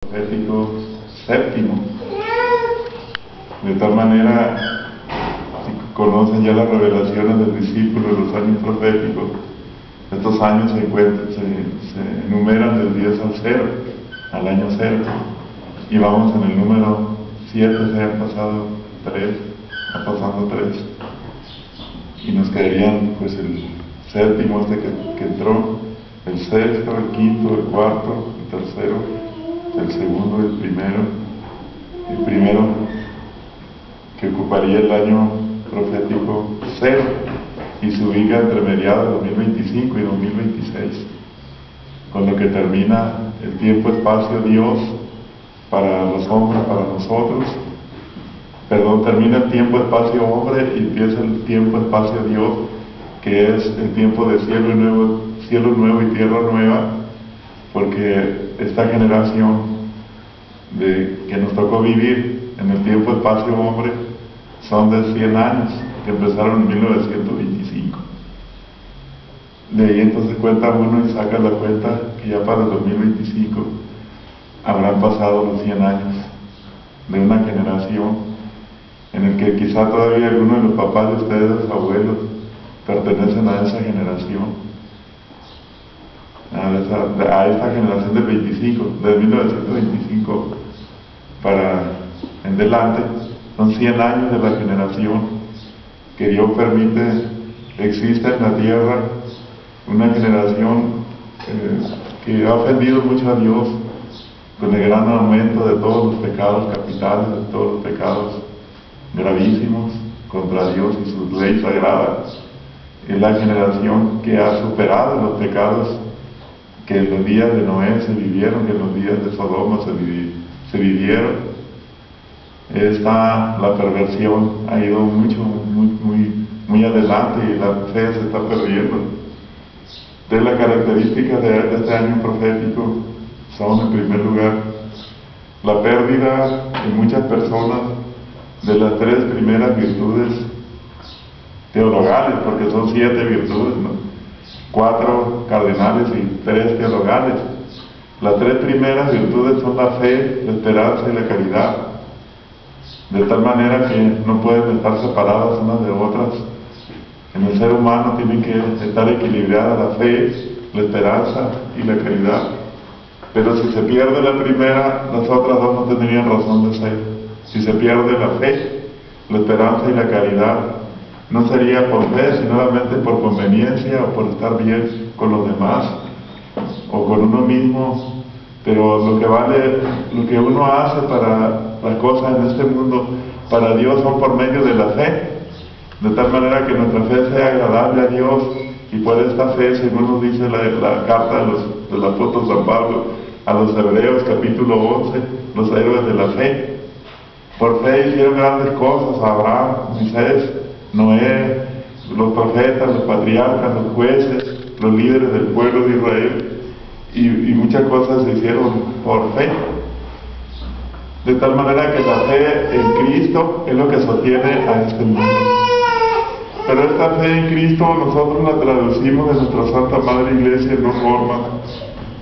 profético séptimo. De tal manera, si conocen ya las revelaciones del discípulo de los años proféticos, estos años se enumeran del 10 al 0, al año 0, y vamos en el número 7, se han pasado 3, ha pasado 3, y nos quedarían pues el séptimo que entró, el sexto, el quinto, el cuarto, el tercero, el segundo, el primero que ocuparía el año profético 0 y se ubica entre mediados de 2025 y 2026, con lo que termina el tiempo-espacio Dios para los hombres, para nosotros. Termina el tiempo-espacio hombre y empieza el tiempo-espacio Dios, que es el tiempo de cielo nuevo y tierra nueva, porque esta generación que nos tocó vivir en el tiempo-espacio hombre son de 100 años, que empezaron en 1925. De ahí entonces cuenta uno y saca la cuenta que ya para el 2025 habrán pasado los 100 años de una generación en el que quizá todavía algunos de los papás de ustedes, los abuelos, pertenecen a esa generación, a esta generación del 25, de 1925 para en delante. Son 100 años de la generación que Dios permite exista en la tierra, una generación que ha ofendido mucho a Dios con el gran aumento de todos los pecados capitales, de todos los pecados gravísimos contra Dios y sus leyes sagradas. Es la generación que ha superado los pecados que en los días de Noé se vivieron, que en los días de Sodoma se vivieron. La perversión ha ido muy adelante y la fe se está perdiendo. De las características de este año profético son, en primer lugar, la pérdida en muchas personas de las 3 primeras virtudes teologales, porque son 7 virtudes, ¿no? 4 cardinales y 3 teologales. Las 3 primeras virtudes son la fe, la esperanza y la caridad, de tal manera que no pueden estar separadas unas de otras. En el ser humano tienen que estar equilibradas la fe, la esperanza y la caridad. Pero si se pierde la primera, las otras dos no tendrían razón de ser. Si se pierde la fe, la esperanza y la caridad, no sería por fe, sino solamente por conveniencia o por estar bien con los demás o con uno mismo. Pero lo que vale, lo que uno hace para las cosas en este mundo, para Dios son por medio de la fe, de tal manera que nuestra fe sea agradable a Dios, y por esta fe, según nos dice la carta del apóstol San Pablo a los Hebreos, capítulo 11, los héroes de la fe. Por fe hicieron grandes cosas: Abraham, Moisés, Noé, los profetas, los patriarcas, los jueces, los líderes del pueblo de Israel, y muchas cosas se hicieron por fe. De tal manera que la fe en Cristo es lo que sostiene a este mundo. Pero esta fe en Cristo nosotros la traducimos de nuestra Santa Madre Iglesia en 2 formas.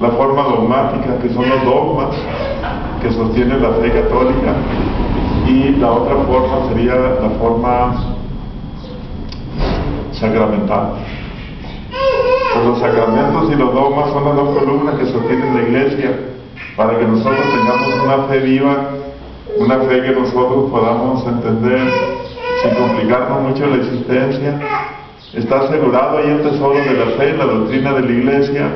La forma dogmática, que son los dogmas que sostienen la fe católica, y la otra forma sería la forma sacramental. Pues los sacramentos y los dogmas son las 2 columnas que sostienen la Iglesia, para que nosotros tengamos una fe viva, una fe que nosotros podamos entender sin complicarnos mucho la existencia. Está asegurado ahí el tesoro de la fe, la doctrina de la Iglesia,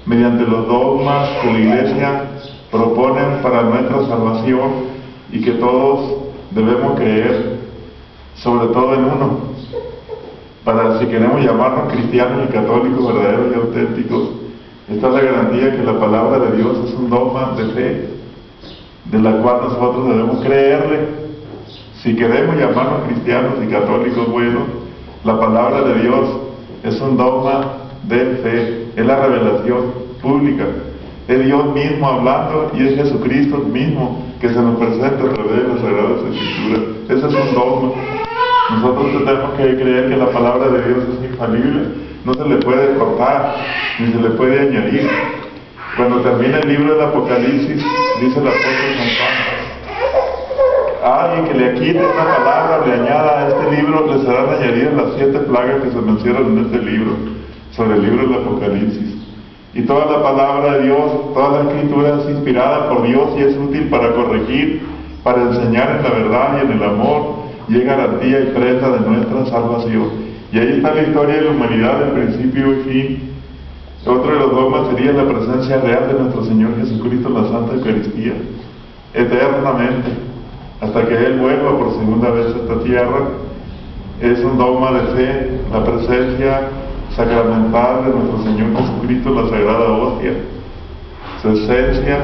mediante los dogmas que la Iglesia proponen para nuestra salvación, y que todos debemos creer, sobre todo en uno, para, si queremos llamarnos cristianos y católicos verdaderos y auténticos. Esta es la garantía que la palabra de Dios es un dogma de fe, de la cual nosotros debemos creerle. Si queremos llamarnos cristianos y católicos buenos, la palabra de Dios es un dogma de fe, es la revelación pública, es Dios mismo hablando, y es Jesucristo mismo que se nos presenta a través de las Sagradas Escrituras. Ese es un dogma. Nosotros tenemos que creer que la palabra de Dios es infalible, no se le puede cortar, ni se le puede añadir. Cuando termina el libro del Apocalipsis, dice el apóstol San Juan, a alguien que le quite una palabra, le añada a este libro, le serán añadidas las 7 plagas que se mencionan en este libro, sobre el libro del Apocalipsis. Y toda la palabra de Dios, toda la escritura es inspirada por Dios y es útil para corregir, para enseñar en la verdad y en el amor, y es garantía y prenda de nuestra salvación. Y ahí está la historia de la humanidad, del principio y fin. Otro de los dogmas sería la presencia real de nuestro Señor Jesucristo en la Santa Eucaristía, eternamente, hasta que Él vuelva por segunda vez a esta tierra. Es un dogma de fe, la presencia sacramental de nuestro Señor Jesucristo en la Sagrada Hostia, su esencia,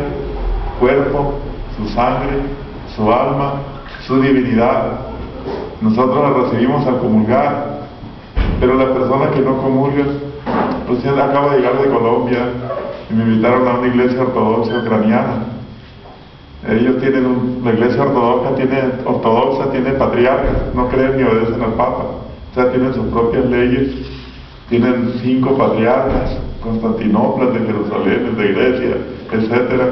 cuerpo, su sangre, su alma, su divinidad. Nosotros la recibimos al comulgar, pero las personas que no comulgan, pues acabo de llegar de Colombia y me invitaron a una iglesia ortodoxa ucraniana. Ellos tienen la iglesia ortodoxa tiene patriarcas, no creen ni obedecen al Papa, o sea, tienen sus propias leyes, tienen 5 patriarcas, Constantinopla, de Jerusalén, de Grecia, etc.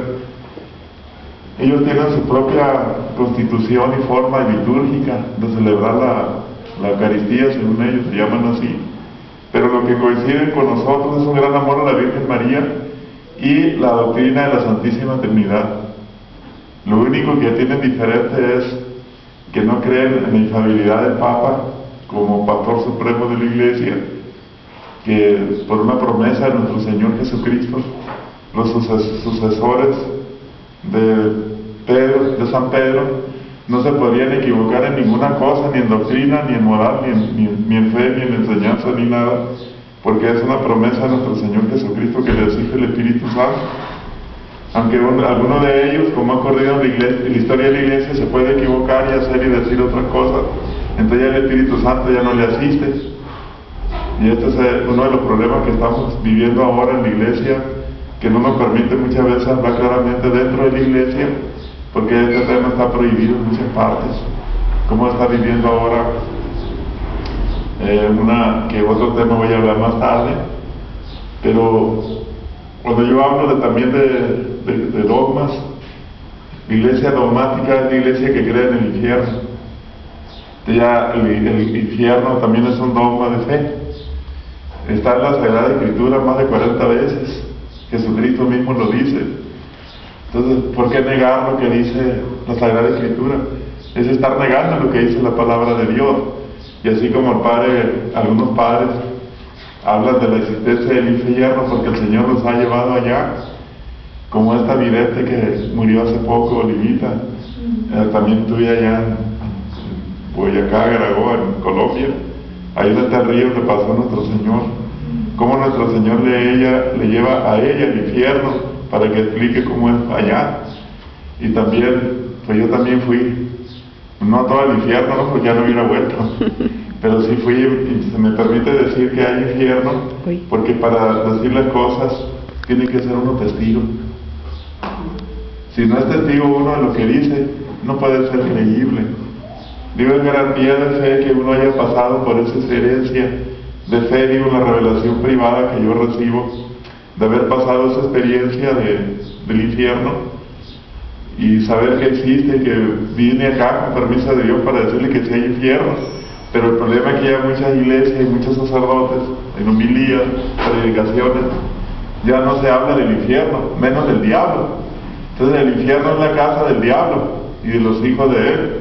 Ellos tienen su propia constitución y forma litúrgica de celebrar la Eucaristía, según ellos, se llaman así. Pero lo que coincide con nosotros es un gran amor a la Virgen María y la doctrina de la Santísima Trinidad. Lo único que tienen diferente es que no creen en la infalibilidad del Papa como pastor supremo de la Iglesia, que por una promesa de nuestro Señor Jesucristo, los sucesores de San Pedro no se podrían equivocar en ninguna cosa, ni en doctrina, ni en moral, ni en fe, ni en enseñanza, ni nada, porque es una promesa de nuestro Señor Jesucristo que le exige el Espíritu Santo. Aunque alguno de ellos, como ha ocurrido en la historia de la Iglesia, se puede equivocar y hacer y decir otras cosas, entonces ya el Espíritu Santo ya no le asiste. Y este es uno de los problemas que estamos viviendo ahora en la Iglesia, que no nos permite muchas veces hablar claramente dentro de la Iglesia, porque este tema está prohibido en muchas partes, como está viviendo ahora que otro tema voy a hablar más tarde. Pero cuando yo hablo también de dogmas, la iglesia dogmática es la iglesia que cree en el infierno. Ya el infierno también es un dogma de fe, está en la Sagrada Escritura más de 40 veces, Jesucristo mismo lo dice. Entonces, ¿por qué negar lo que dice la Sagrada Escritura? Es estar negando lo que dice la palabra de Dios. Y así como algunos padres hablan de la existencia del infierno porque el Señor los ha llevado allá, como esta vidente que murió hace poco, Olivita, también estuve allá en Boyacá, Garagoa, en Colombia, ahí en este río donde pasó nuestro Señor, como nuestro Señor le lleva a ella al infierno, para que explique cómo es allá. Y también, pues yo también fui, no a todo el infierno, ¿no? Pues ya no hubiera vuelto, pero sí fui, y se me permite decir que hay infierno, porque para decir las cosas tiene que ser uno testigo. Si no es testigo uno de lo que dice, no puede ser creíble. Digo, es garantía de fe que uno haya pasado por esa experiencia de fe, digo, la revelación privada que yo recibo, de haber pasado esa experiencia del infierno y saber que existe, que vine acá con permiso de Dios para decirle que sí hay infierno. Pero el problema es que hay muchas iglesias y muchos sacerdotes en homilías, predicaciones, ya no se habla del infierno, menos del diablo. Entonces el infierno es la casa del diablo y de los hijos de él.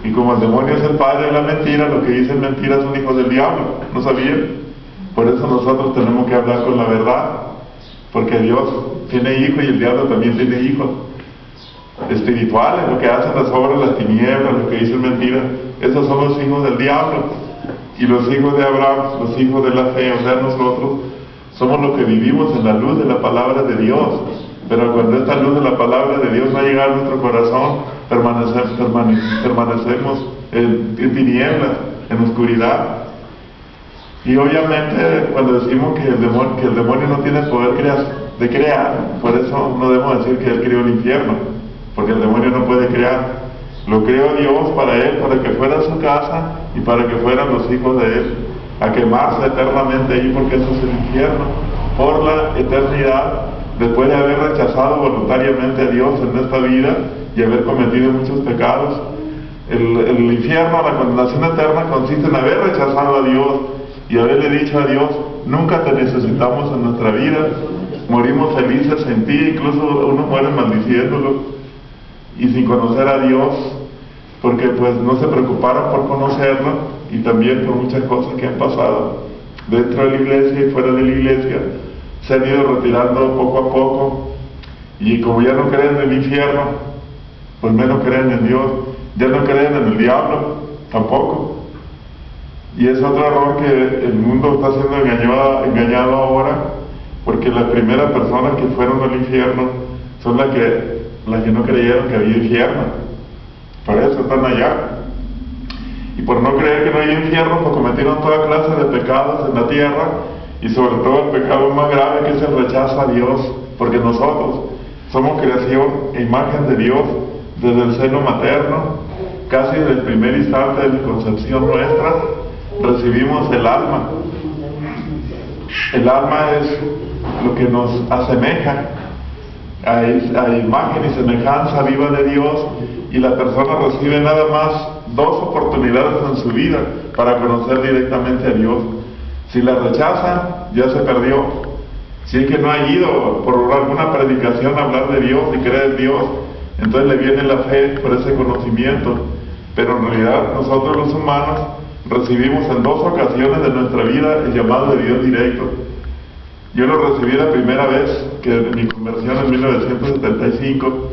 Y como el demonio es el padre de la mentira, los que dicen mentiras son hijos del diablo. ¿No sabían? Por eso nosotros tenemos que hablar con la verdad, porque Dios tiene hijos y el diablo también tiene hijos espirituales, los que hacen las obras de las tinieblas, los que dicen mentiras. Esos son los hijos del diablo. Y los hijos de Abraham, los hijos de la fe, o sea, nosotros somos los que vivimos en la luz de la palabra de Dios. Pero cuando esta luz de la palabra de Dios no llega a nuestro corazón, permanecemos en tinieblas, en oscuridad. Y obviamente cuando decimos que el demonio no tiene poder de crear, por eso no debemos decir que él creó el infierno, porque el demonio no puede crear. Lo creó Dios para él, para que fuera su casa y para que fueran los hijos de él, a quemarse eternamente ahí, porque eso es el infierno, por la eternidad, después de haber rechazado voluntariamente a Dios en esta vida y haber cometido muchos pecados. El infierno, la condenación eterna, consiste en haber rechazado a Dios y haberle dicho a Dios: nunca te necesitamos en nuestra vida, morimos felices en ti, incluso uno muere maldiciéndolo y sin conocer a Dios, porque pues no se preocuparon por conocerlo, y también por muchas cosas que han pasado dentro de la iglesia y fuera de la iglesia. Se han ido retirando poco a poco, y como ya no creen en el infierno, pues menos creen en Dios. Ya no creen en el diablo tampoco, y es otro error que el mundo está siendo engañado ahora, porque las primeras personas que fueron al infierno son las que no creyeron que había infierno. Por eso están allá, y por no creer que no hay infierno, pues cometieron toda clase de pecados en la tierra, y sobre todo el pecado más grave, que es el rechazo a Dios, porque nosotros somos creación e imagen de Dios desde el seno materno. Casi desde el primer instante de la concepción nuestra recibimos el alma. El alma es lo que nos asemeja a imagen y semejanza viva de Dios, y la persona recibe nada más 2 oportunidades en su vida para conocer directamente a Dios. Si la rechazan, ya se perdió. Si es que no ha ido por alguna predicación a hablar de Dios y creer en Dios, entonces le viene la fe por ese conocimiento. Pero en realidad nosotros los humanos recibimos en 2 ocasiones de nuestra vida el llamado de Dios directo. Yo lo recibí la primera vez, que en mi conversión en 1975,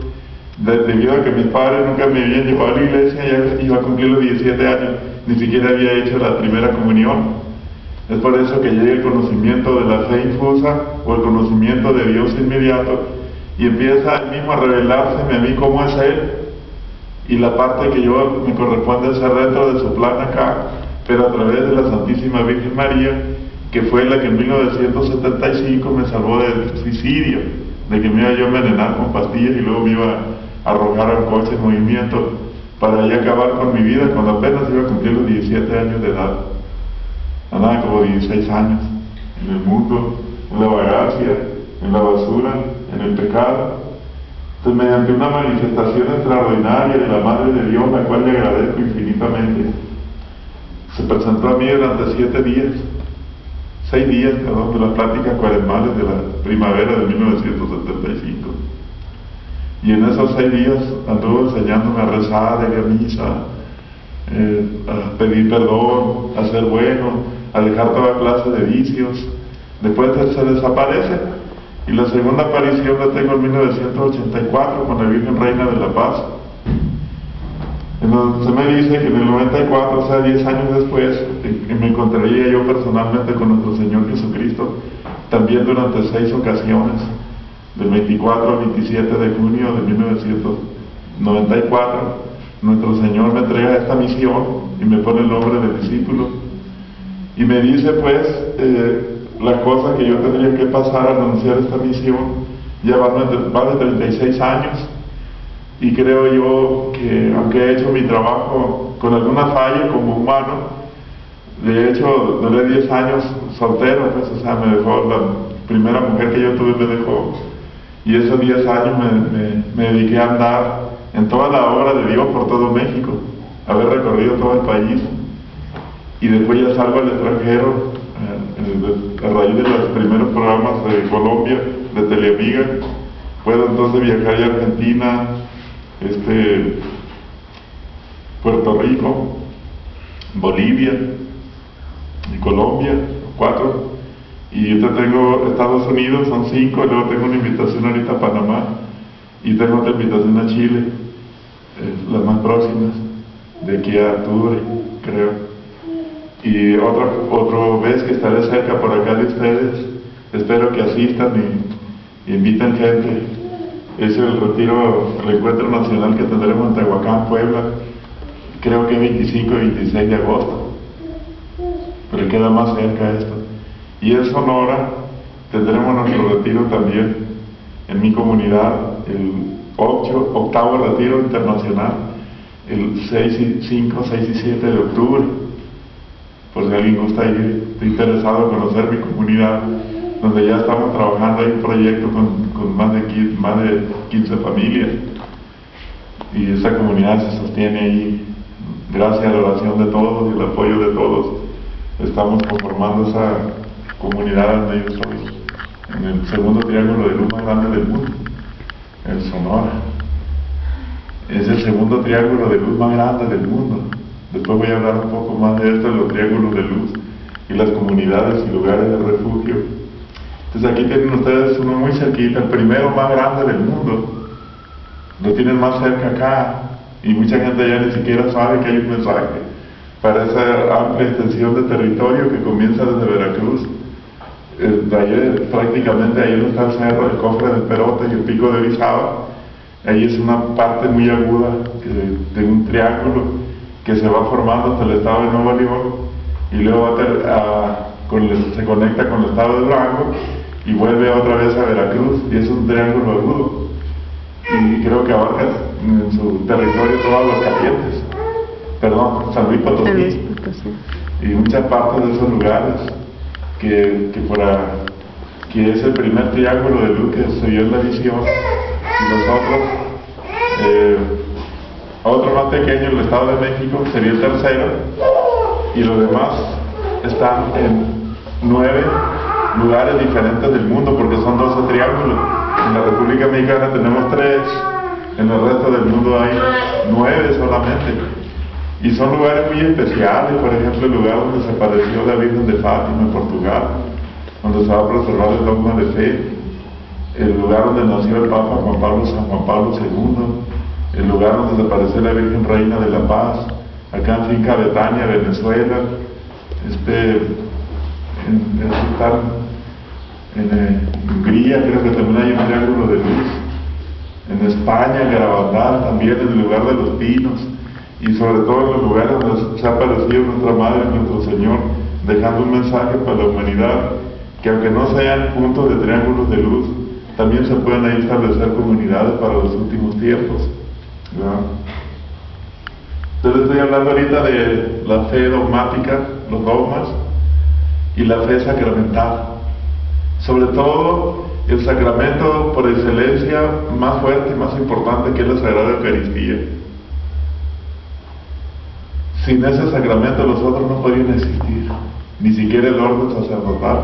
debido a que mis padres nunca me habían llevado a la iglesia. Ya iba a cumplir los 17 años, ni siquiera había hecho la primera comunión. Es por eso que llega el conocimiento de la fe infusa, o el conocimiento de Dios inmediato, y empieza Él mismo a revelárseme a mí cómo es Él, y la parte que yo me corresponde hacer dentro de su plan acá, pero a través de la Santísima Virgen María, que fue la que en 1975 me salvó del suicidio, de que me iba yo a envenenar con pastillas y luego me iba a arrojar al coche en movimiento para ya acabar con mi vida cuando apenas iba a cumplir los 17 años de edad. Andaba como 16 años en el mundo, en la vagancia, en la basura, en el pecado. Entonces, mediante una manifestación extraordinaria de la Madre de Dios, la cual le agradezco infinitamente, se presentó a mí durante 6 días, de las pláticas cuaresmales de la primavera de 1975. Y en esos 6 días anduvo enseñándome a rezar, a ir a misa, a pedir perdón, a ser bueno, a dejar toda clase de vicios. Después se desaparece, y la segunda aparición la tengo en 1984 con la Virgen Reina de la Paz. Entonces se me dice que en el 94, o sea 10 años después, me encontraría yo personalmente con nuestro Señor Jesucristo, también durante 6 ocasiones, del 24 al 27 de junio de 1994. Nuestro Señor me entrega esta misión y me pone el nombre de discípulo, y me dice pues las cosas que yo tendría que pasar al anunciar esta misión. Ya van de 36 años, y creo yo que aunque he hecho mi trabajo con alguna falla como humano, de hecho duré 10 años soltero, pues, o sea, me dejó la primera mujer que yo tuve, me dejó, y esos 10 años me dediqué a andar en toda la obra de Dios por todo México, haber recorrido todo el país, y después ya salgo al extranjero a raíz de los primeros programas de Colombia, de Teleamiga. Puedo entonces viajar a Argentina, Puerto Rico, Bolivia y Colombia, 4, y yo tengo Estados Unidos, son 5, y luego tengo una invitación ahorita a Panamá, y tengo otra invitación a Chile, las más próximas, de aquí a octubre, creo. Y otra vez que estaré cerca por acá de ustedes, espero que asistan y inviten gente. Es el retiro, el encuentro nacional que tendremos en Tehuacán, Puebla, creo que 25 y 26 de agosto, pero queda más cerca esto. Y en Sonora tendremos nuestro retiro también en mi comunidad, el 8º retiro internacional, el 5, 6 y 7 de octubre. Por si alguien gusta ir, está interesado en conocer mi comunidad, donde ya estamos trabajando en un proyecto con más de 15 familias, y esa comunidad se sostiene ahí gracias a la oración de todos y el apoyo de todos. Estamos conformando esa comunidad donde yo estoy, en el segundo triángulo de luz más grande del mundo, en Sonora. Es el segundo triángulo de luz más grande del mundo. Después voy a hablar un poco más de esto, de los triángulos de luz y las comunidades y lugares de refugio. Entonces aquí tienen ustedes uno muy cerquita, el primero más grande del mundo. Lo tienen más cerca acá, y mucha gente ya ni siquiera sabe que hay un mensaje para esa amplia extensión de territorio que comienza desde Veracruz. De ahí, prácticamente ahí donde está el cerro, el cofre del Perote y el pico de Orizaba. Ahí es una parte muy aguda de un triángulo que se va formando hasta el estado de Nuevo León, y luego se conecta con el estado de Durango y vuelve otra vez a Veracruz, y es un triángulo agudo, y creo que abarca en su territorio todos los Calientes, San Luis Potosí, y muchas partes de esos lugares que es el primer triángulo de luz que se vio en la visión. Y los otro más pequeño, el Estado de México, sería el tercero, y los demás están en 9 lugares diferentes del mundo, porque son 12 triángulos. En la República Mexicana tenemos 3, en el resto del mundo hay 9 solamente, y son lugares muy especiales. Por ejemplo, el lugar donde se apareció la Virgen de Fátima en Portugal, donde se va a preservar el dogma de fe, el lugar donde nació el Papa San Juan Pablo II, el lugar donde se apareció la Virgen Reina de la Paz, acá en Finca Betania, Venezuela, en Hungría creo que también hay un triángulo de luz, en España, en Garabandal, también en el lugar de los pinos, y sobre todo en los lugares donde se ha aparecido nuestra Madre, nuestro Señor, dejando un mensaje para la humanidad, que aunque no sean puntos de triángulos de luz, también se pueden ahí establecer comunidades para los últimos tiempos, ¿verdad? Entonces estoy hablando ahorita de la fe dogmática, los dogmas, y la fe sacramental. Sobre todo el sacramento por excelencia más fuerte y más importante, que es la Sagrada Eucaristía. Sin ese sacramento los otros no podrían existir, ni siquiera el orden sacerdotal,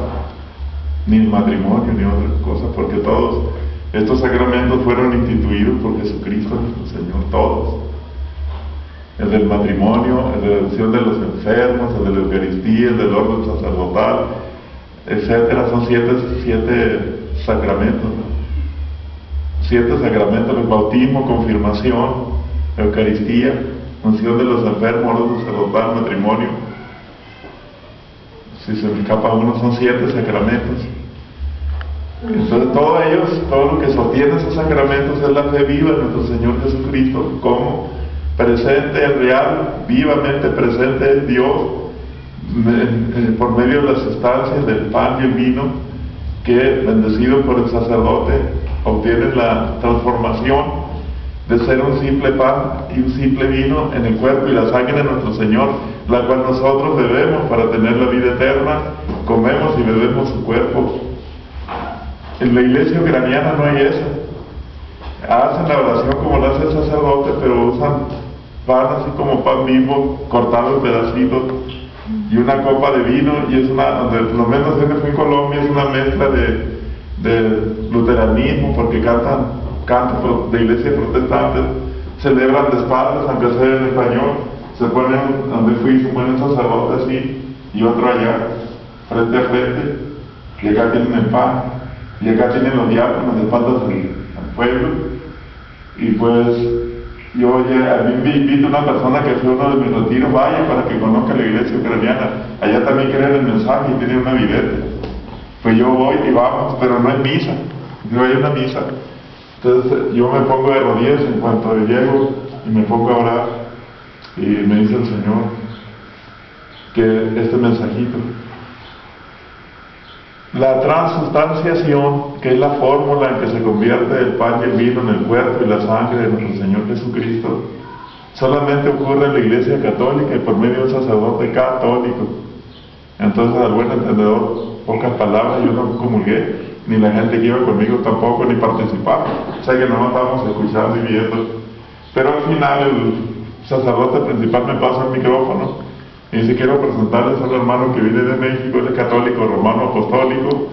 ni el matrimonio, ni otras cosas, porque todos estos sacramentos fueron instituidos por Jesucristo nuestro Señor, todos. El del matrimonio, el de la unción de los enfermos, el de la Eucaristía, el del orden sacerdotal, etcétera. Son 7 sacramentos, ¿no? 7 sacramentos: el bautismo, confirmación, Eucaristía, unción de los enfermos, orden sacerdotal, matrimonio. Si se me escapa uno, son 7 sacramentos. Entonces todo lo que sostiene esos sacramentos es la fe viva de nuestro Señor Jesucristo, como presente, real, vivamente presente en Dios, por medio de las sustancias del pan y el vino, que, bendecido por el sacerdote, obtienen la transformación de ser un simple pan y un simple vino en el cuerpo y la sangre de nuestro Señor, la cual nosotros bebemos para tener la vida eterna. Comemos y bebemos su cuerpo. En la iglesia ucraniana no hay eso. Hacen la oración como la hace el sacerdote, pero usan pan así como pan vivo, cortado en pedacitos, y una copa de vino, y es por lo menos desde que fui en Colombia, es una mezcla de luteranismo, porque cantan cantos de iglesias protestantes, celebran despadas, aunque sea en español, se ponen, donde fui, se ponen sacerdotes así, y otro allá, frente a frente, y acá tienen el pan, y acá tienen los diáconos de espaldas al pueblo, y pues a mí me invita una persona que fue uno de mis retiros, vaya para que conozca la iglesia ucraniana, allá también creen el mensaje y tienen una vidente. Pues yo voy y vamos, pero no es misa, no hay una misa. Entonces yo me pongo de rodillas en cuanto llego y me pongo a orar, y me dice el Señor que este mensajito: la transustanciación, que es la fórmula en que se convierte el pan y el vino en el cuerpo y la sangre de nuestro Señor Jesucristo, solamente ocurre en la Iglesia Católica y por medio de un sacerdote católico. Entonces, al buen entendedor, pocas palabras, yo no comulgué, ni la gente que iba conmigo tampoco, ni participaba. O sea que no estábamos escuchando y viendo. Pero al final el sacerdote principal me pasa el micrófono y dice: quiero presentarles a un hermano que viene de México, él es católico, romano, apostólico,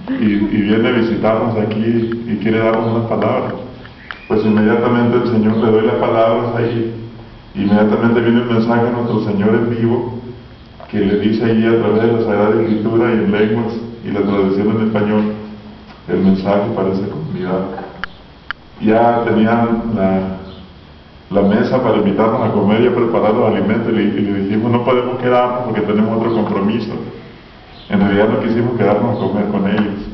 y viene a visitarnos aquí y quiere darnos unas palabras. Pues inmediatamente el Señor le doy las palabras ahí, inmediatamente viene el mensaje a nuestro Señor en vivo, que le dice ahí a través de la Sagrada Escritura y en lenguas y la traducción en español, el mensaje para esa comunidad. Ya tenían la mesa para invitarnos a comer y a preparar los alimentos, y le dijimos: no podemos quedarnos porque tenemos otro compromiso. En realidad no quisimos quedarnos a comer con ellos.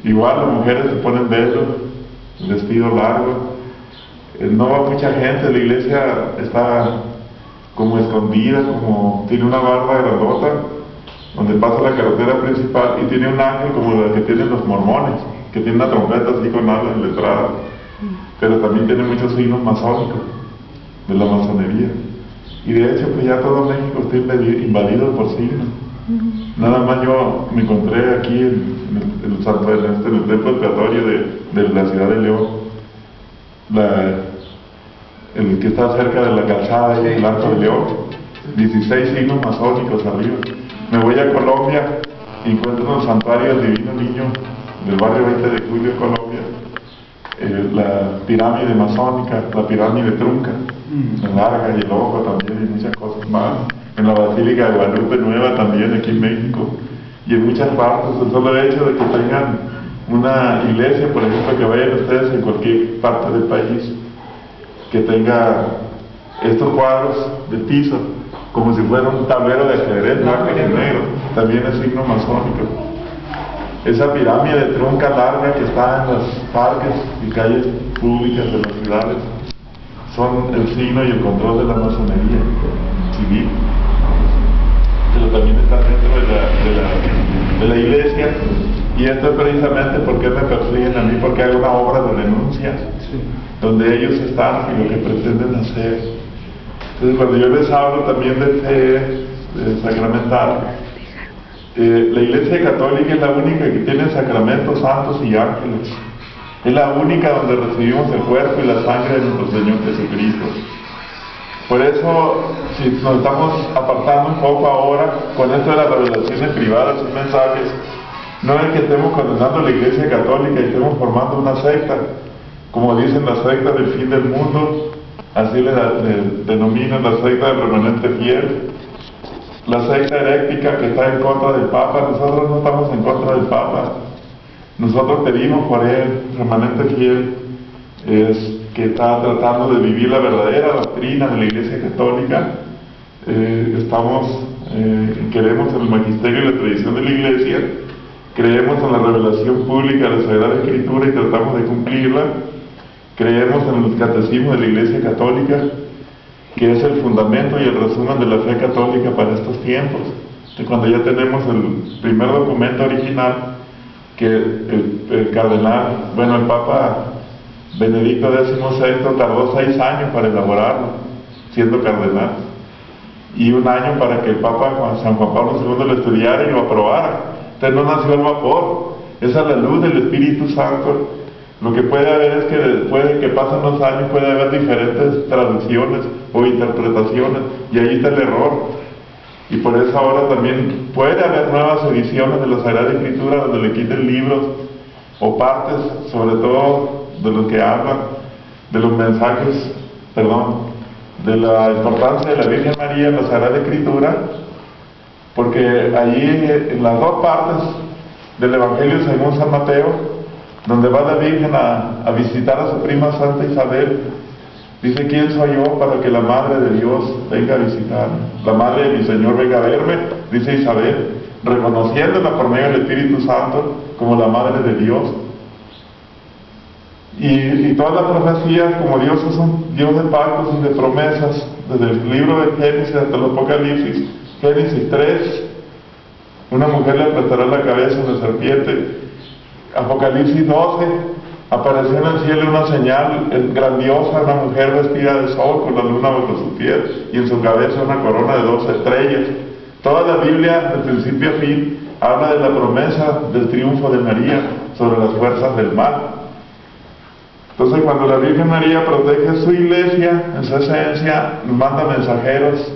Igual las mujeres se ponen velos, vestido largo, no va mucha gente, la iglesia está como escondida, como tiene una barra grandota donde pasa la carretera principal, y tiene un ángel como la que tienen los mormones, que tiene una trompeta así con alas letradas, pero también tiene muchos signos masónicos de la masonería. Y de hecho pues ya todo México está invadido por signos. Nada más yo me encontré aquí en el templo expiatorio de la ciudad de León, el que está cerca de la calzada y el Arco de León, 16 signos masónicos arriba. Me voy a Colombia y encuentro en el santuario del Divino Niño del barrio 20 de Julio, Colombia, la pirámide masónica, la pirámide trunca, la larga y el ojo también, y muchas cosas más. En la Basílica de Guadalupe Nueva también, aquí en México, y en muchas partes. El solo hecho de que tengan una iglesia, por ejemplo, que vayan ustedes en cualquier parte del país, que tenga estos cuadros de piso, como si fuera un tablero de ajedrez blanco y negro, también es signo masónico. Esa pirámide trunca larga que está en los parques y calles públicas de las ciudades, son el signo y el control de la masonería civil. Pero también está dentro de la iglesia, y esto es precisamente porque me persiguen a mí, porque hay una obra de denuncia donde ellos están y lo que pretenden hacer. Entonces, cuando yo les hablo también de fe sacramental, la Iglesia Católica es la única que tiene sacramentos, santos y ángeles. Es la única donde recibimos el cuerpo y la sangre de nuestro Señor Jesucristo. Por eso, si nos estamos apartando un poco ahora con esto de las revelaciones privadas y mensajes, no es que estemos condenando a la Iglesia Católica y estemos formando una secta, como dicen la secta del fin del mundo, así le denominan la secta del remanente fiel, la secta herética que está en contra del Papa. Nosotros no estamos en contra del Papa, nosotros pedimos por él, remanente fiel, que está tratando de vivir la verdadera doctrina de la Iglesia Católica. Queremos en el magisterio y la tradición de la Iglesia, creemos en la revelación pública de la Sagrada Escritura y tratamos de cumplirla, creemos en el catecismo de la Iglesia Católica, que es el fundamento y el resumen de la fe católica para estos tiempos. Y cuando ya tenemos el primer documento original, que el Papa Benedicto XVI tardó 6 años para elaborarlo, siendo cardenal, y 1 año para que el Papa San Juan Pablo II lo estudiara y lo aprobara. Entonces no nació el vapor, esa es la luz del Espíritu Santo. Lo que puede haber es que después de que pasen los años puede haber diferentes traducciones o interpretaciones, y ahí está el error. Y por eso ahora también puede haber nuevas ediciones de la Sagrada Escritura donde le quiten libros o partes, sobre todo de los que hablan de los mensajes, de la importancia de la Virgen María en la Sagrada Escritura, porque allí en las 2 partes del Evangelio según San Mateo, donde va la Virgen a visitar a su prima Santa Isabel, dice: ¿quién soy yo para que la Madre de Dios venga a visitarme? La Madre de mi Señor venga a verme, dice Isabel, reconociéndola por medio del Espíritu Santo como la Madre de Dios. Y todas las profecías, como Dios es un Dios de pactos y de promesas, desde el libro de Génesis hasta el Apocalipsis. Génesis 3, una mujer le aplastará la cabeza a una serpiente. Apocalipsis 12, apareció en el cielo una señal grandiosa, una mujer vestida de sol con la luna bajo sus pies y en su cabeza una corona de 12 estrellas. Toda la Biblia, de principio a fin, habla de la promesa del triunfo de María sobre las fuerzas del mal. Entonces, cuando la Virgen María protege su iglesia, en su esencia, nos manda mensajeros,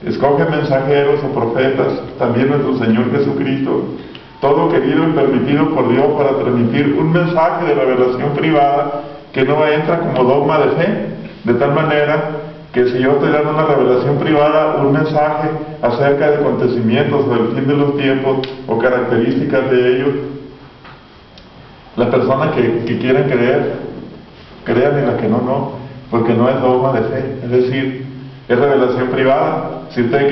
escoge mensajeros o profetas, también nuestro Señor Jesucristo, todo querido y permitido por Dios para transmitir un mensaje de revelación privada que no entra como dogma de fe, de tal manera que si yo estoy dando una revelación privada, un mensaje acerca de acontecimientos del fin de los tiempos o características de ellos, las personas que quieren creer, crean, y las que no, porque no es dogma de fe, es decir, es revelación privada. Si usted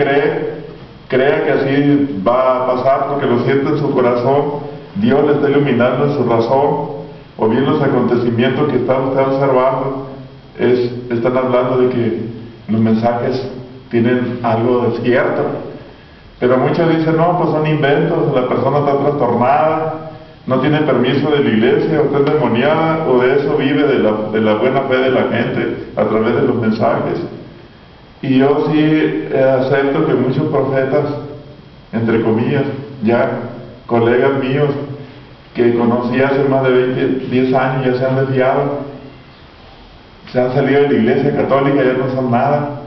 crea que así va a pasar porque lo siente en su corazón, Dios le está iluminando en su razón, o bien los acontecimientos que está usted observando están hablando de que los mensajes tienen algo de cierto. Pero muchos dicen, no, pues son inventos, la persona está trastornada, no tiene permiso de la iglesia, o está endemoniada, o de eso vive de la buena fe de la gente a través de los mensajes. Y yo sí acepto que muchos profetas, entre comillas, ya colegas míos que conocí hace más de 10 años, ya se han desviado, se han salido de la iglesia católica, ya no son nada.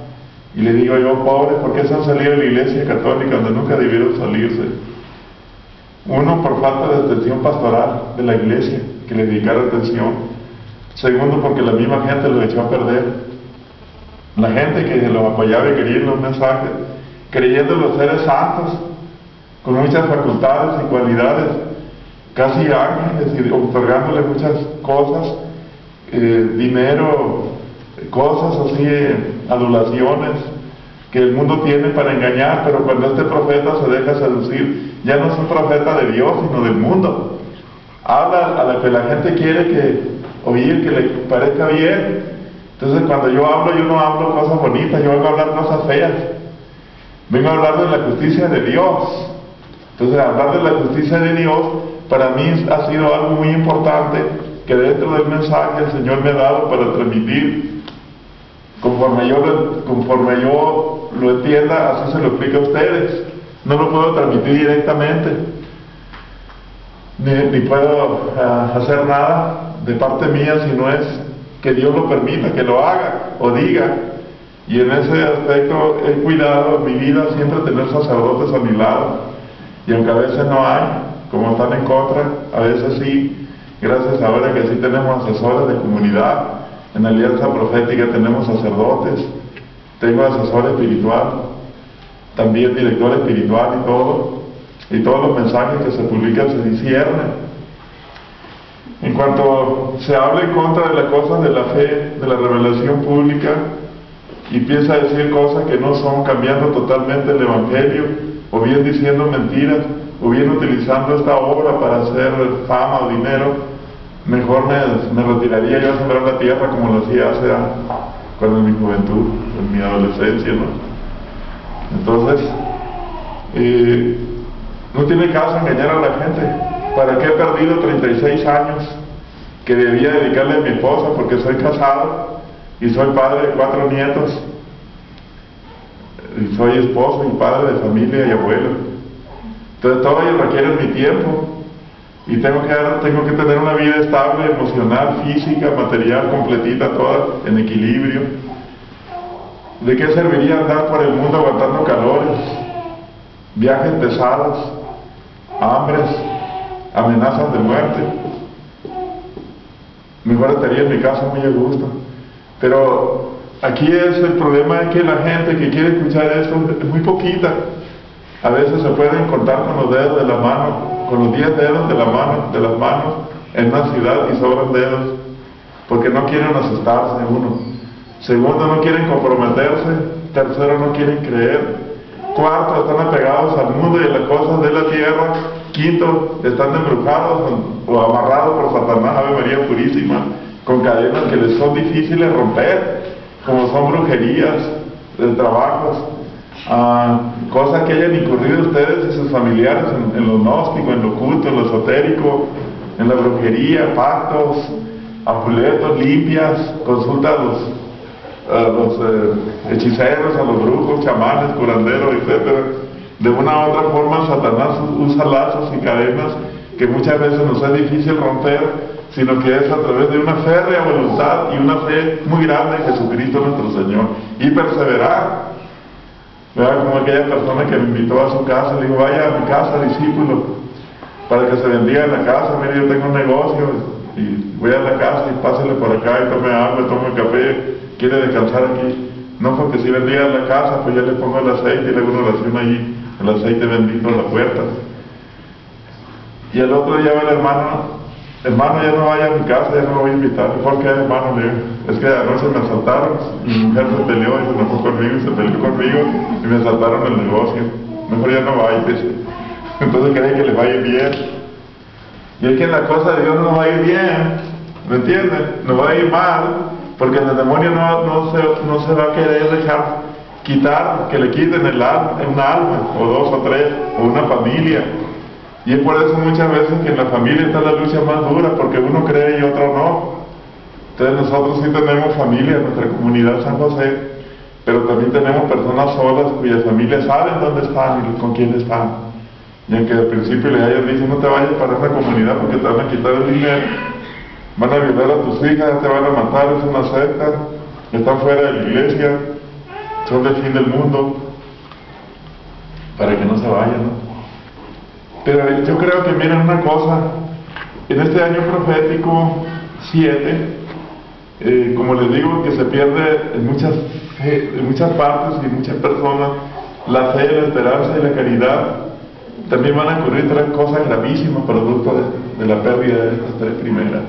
Y le digo yo, pobres, ¿por qué se han salido de la iglesia católica donde nunca debieron salirse? Uno, por falta de atención pastoral de la iglesia, que le dedicara atención. Segundo, porque la misma gente los echó a perder. La gente que los apoyaba y quería los mensajes, creyendo los seres santos, con muchas facultades y cualidades, casi ángeles, y otorgándole muchas cosas, dinero, cosas así, adulaciones que el mundo tiene para engañar. Pero cuando este profeta se deja seducir, ya no es un profeta de Dios, sino del mundo. Habla a lo que la gente quiere oír, que le parezca bien. Entonces, cuando yo hablo, yo no hablo cosas bonitas, yo vengo a hablar cosas feas. Vengo a hablar de la justicia de Dios. Entonces, hablar de la justicia de Dios para mí ha sido algo muy importante, que dentro del mensaje el Señor me ha dado para transmitir conforme yo lo entienda. Así se lo explico a ustedes. No lo puedo transmitir directamente, ni puedo hacer nada de parte mía, si no es que Dios lo permita, que lo haga o diga. Y en ese aspecto he cuidado en mi vida siempre tener sacerdotes a mi lado, y aunque a veces no hay, como están en contra, a veces sí. Gracias ahora que sí tenemos asesores de comunidad. En Alianza Profética tenemos sacerdotes, tengo asesor espiritual, también director espiritual, y todos los mensajes que se publican se disciernen. En cuanto se habla en contra de las cosas de la fe, de la revelación pública, y empieza a decir cosas que no son, cambiando totalmente el Evangelio, o bien diciendo mentiras, o bien utilizando esta obra para hacer fama o dinero, mejor me retiraría yo a sembrar la tierra como lo hacía cuando en mi juventud, en mi adolescencia, ¿no? Entonces, no tiene caso engañar a la gente. ¿Para qué he perdido 36 años que debía dedicarle a mi esposa? Porque soy casado y soy padre de 4 nietos, y soy esposo y padre de familia y abuelo. Entonces todo ello requiere mi tiempo, y tengo que tener una vida estable, emocional, física, material, completita, toda en equilibrio. ¿De qué serviría andar por el mundo aguantando calores, viajes pesados, hambres, amenazas de muerte? Mejor estaría en mi casa muy a gusto. Pero aquí el problema es que la gente que quiere escuchar esto es muy poquita. A veces se pueden contar con los dedos de la mano, con los 10 dedos de las manos en una ciudad, y sobran dedos, porque no quieren asustarse, uno. Segundo, no quieren comprometerse. Tercero, no quieren creer. Cuarto, están apegados al mundo y a las cosas de la tierra. Quinto, están embrujados o amarrados por Satanás, Ave María Purísima, con cadenas que les son difíciles romper, como son brujerías, trabajos, cosas que hayan incurrido ustedes y sus familiares en lo gnóstico, en lo oculto, en lo esotérico, en la brujería, pactos, amuletos, limpias, consultas hechiceros, a los brujos, chamanes, curanderos, etc. De una u otra forma, Satanás usa lazos y cadenas que muchas veces nos es difícil romper, sino que es a través de una férrea voluntad y una fe muy grande en Jesucristo nuestro Señor, y perseverar. ¿Verdad? Como aquella persona que me invitó a su casa, le digo, vaya a mi casa, discípulo, para que se bendiga en la casa. Mire, yo tengo un negocio, y voy a la casa y pásele por acá y tome agua, tome café, quiere descansar aquí. No, porque si bendiga en la casa, pues ya le pongo el aceite y le hago una oración allí, el aceite bendito en la puerta. Y el otro día va el hermano, ya no vaya a mi casa, ya no lo voy a invitar. ¿Por qué, hermano? Le digo, es que anoche me asaltaron, mi mujer se peleó y se enojó conmigo y se peleó conmigo y me asaltaron el negocio. Mejor ya no vaya. Entonces quería que le vaya bien. Y es que en la cosa de Dios no va a ir bien, ¿me entienden? No va a ir mal, porque el demonio no se va a querer dejar quitar, que le quiten un alma, o dos o tres, o una familia. Y es por eso muchas veces que en la familia está la lucha más dura, porque uno cree y otro no. Entonces nosotros sí tenemos familia en nuestra comunidad San José, pero también tenemos personas solas cuyas familias saben dónde están y con quién están. Y aunque al principio les hayan dicho, no te vayas para esta comunidad porque te van a quitar el dinero, van a violar a tus hijas, te van a matar, es una secta, están fuera de la iglesia, son del fin del mundo, para que no se vayan, ¿no? Pero yo creo que miren una cosa, en este año profético 7, como les digo, que se pierde en muchas partes y en muchas personas la fe, la esperanza y la caridad. También van a ocurrir tres cosas gravísimas producto de la pérdida de estas tres primeras.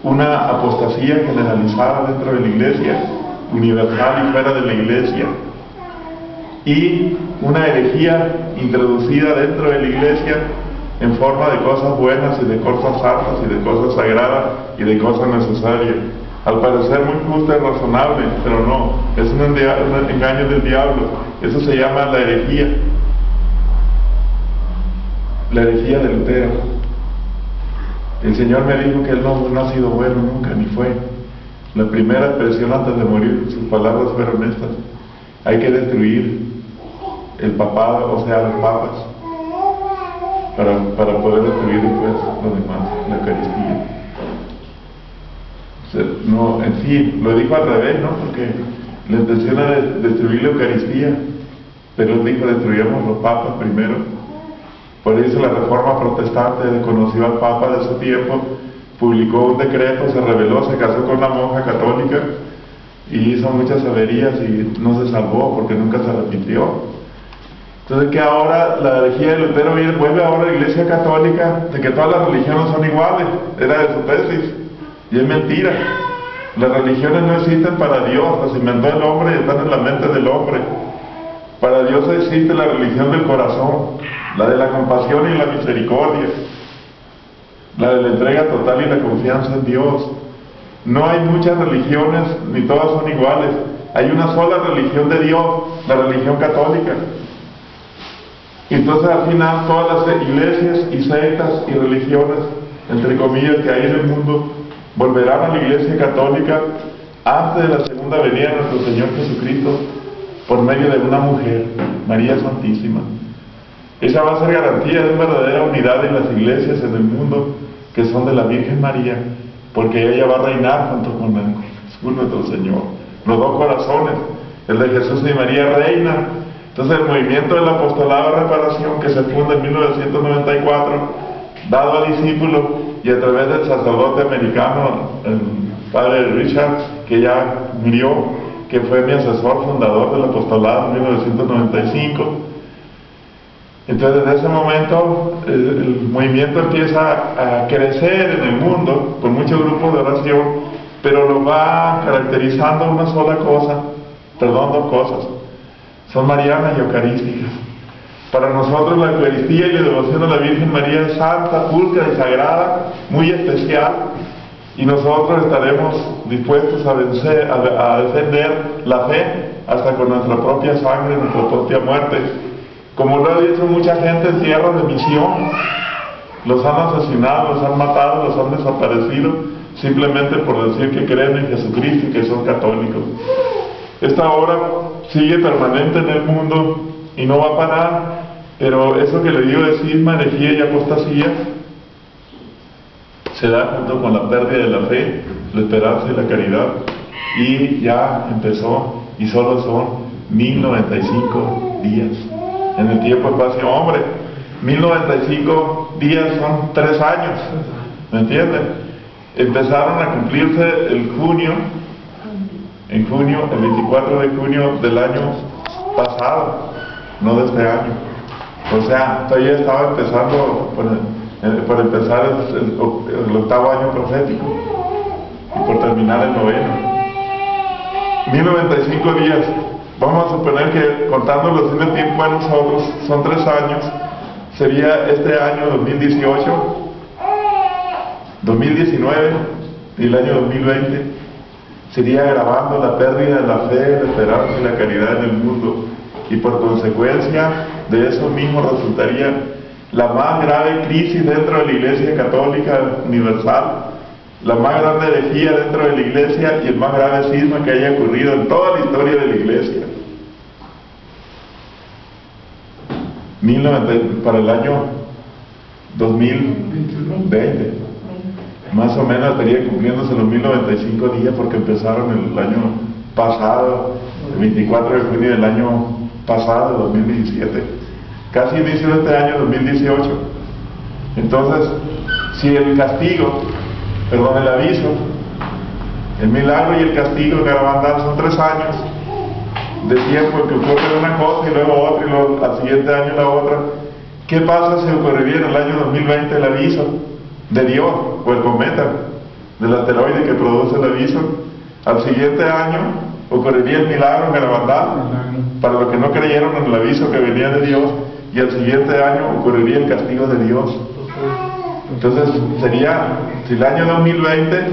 Una apostasía generalizada dentro de la iglesia, universal y fuera de la iglesia. Y una herejía introducida dentro de la iglesia en forma de cosas buenas y de cosas santas y de cosas sagradas y de cosas necesarias. Al parecer muy justa y razonable, pero no, es un engaño del diablo. Eso se llama la herejía. La herejía de Lutero. El Señor me dijo que él no ha sido bueno nunca, ni fue. La primera expresión antes de morir, sus palabras fueron estas: hay que destruir el papado, o sea, los papas, para poder destruir después lo demás, la Eucaristía. O sea, no, en fin, lo dijo al revés, ¿no? Porque la intención era destruir la Eucaristía, pero él dijo, destruyamos los papas primero. Por eso la Reforma Protestante desconoció al Papa de su tiempo, publicó un decreto, se rebeló, se casó con una monja católica y hizo muchas averías y no se salvó porque nunca se arrepintió. Entonces que ahora la herejía de Lutero vuelve ahora a la Iglesia Católica de que todas las religiones son iguales, era de su tesis, y es mentira. Las religiones no existen para Dios, las inventó el hombre y están en la mente del hombre. Para Dios existe la religión del corazón, la de la compasión y la misericordia, la de la entrega total y la confianza en Dios. No hay muchas religiones, ni todas son iguales. Hay una sola religión de Dios, la religión católica. Y entonces al final todas las iglesias y sectas y religiones, entre comillas, que hay en el mundo, volverán a la Iglesia Católica antes de la segunda venida de nuestro Señor Jesucristo, por medio de una mujer, María Santísima. Esa va a ser garantía de verdadera unidad en las iglesias en el mundo que son de la Virgen María, porque ella va a reinar junto con Jesús nuestro Señor. Los dos corazones, el de Jesús y María, reinan. Entonces el movimiento del apostolado de reparación, que se funda en 1994, dado al discípulo y a través del sacerdote americano, el padre Richard, que ya murió, que fue mi asesor fundador del apostolado en 1995. Entonces desde ese momento el movimiento empieza a crecer en el mundo con muchos grupos de oración, pero lo va caracterizando una sola cosa, dos cosas, son marianas y eucarísticas. Para nosotros la Eucaristía y la devoción a la Virgen María es santa, pulcra y sagrada, muy especial, y nosotros estaremos dispuestos a vencer, a defender la fe hasta con nuestra propia sangre, nuestra propia muerte. Como lo ha dicho mucha gente en tierras de misión, los han asesinado, los han matado, los han desaparecido, simplemente por decir que creen en Jesucristo y que son católicos. Esta hora sigue permanente en el mundo y no va a parar, pero eso que le digo de cisma, herejía y apostasía se da junto con la pérdida de la fe, la esperanza y la caridad, y ya empezó, y solo son 1095 días. En el tiempo espacio, hombre, 1095 días son 3 años, ¿me entienden? Empezaron a cumplirse el junio, el 24 de junio del año pasado, no de este año. O sea, todavía estaba empezando por empezar el octavo año profético y por terminar el noveno. 1095 días. Vamos a suponer que contándolos en el tiempo a nosotros son 3 años. Sería este año 2018, 2019 y el año 2020. Sería agravando la pérdida de la fe, la esperanza y la caridad en el mundo. Y por consecuencia de eso mismo resultaría la más grave crisis dentro de la Iglesia Católica Universal, la más grande herejía dentro de la Iglesia y el más grave cisma que haya ocurrido en toda la historia de la Iglesia. Para el año 2020, más o menos estaría cumpliéndose los 1095 días porque empezaron el año pasado, el 24 de junio del año pasado, 2017. Casi inicio de este año 2018. Entonces, si el castigo, perdón, el aviso, el milagro y el castigo de Garabandal son 3 años de tiempo en que ocurre una cosa y luego otra y luego al siguiente año la otra, ¿qué pasa si ocurriría en el año 2020 el aviso de Dios o el cometa del asteroide que produce el aviso? Al siguiente año ocurriría el milagro en Garabandal para los que no creyeron en el aviso que venía de Dios, y al siguiente año ocurriría el castigo de Dios. Entonces sería, si el año 2020,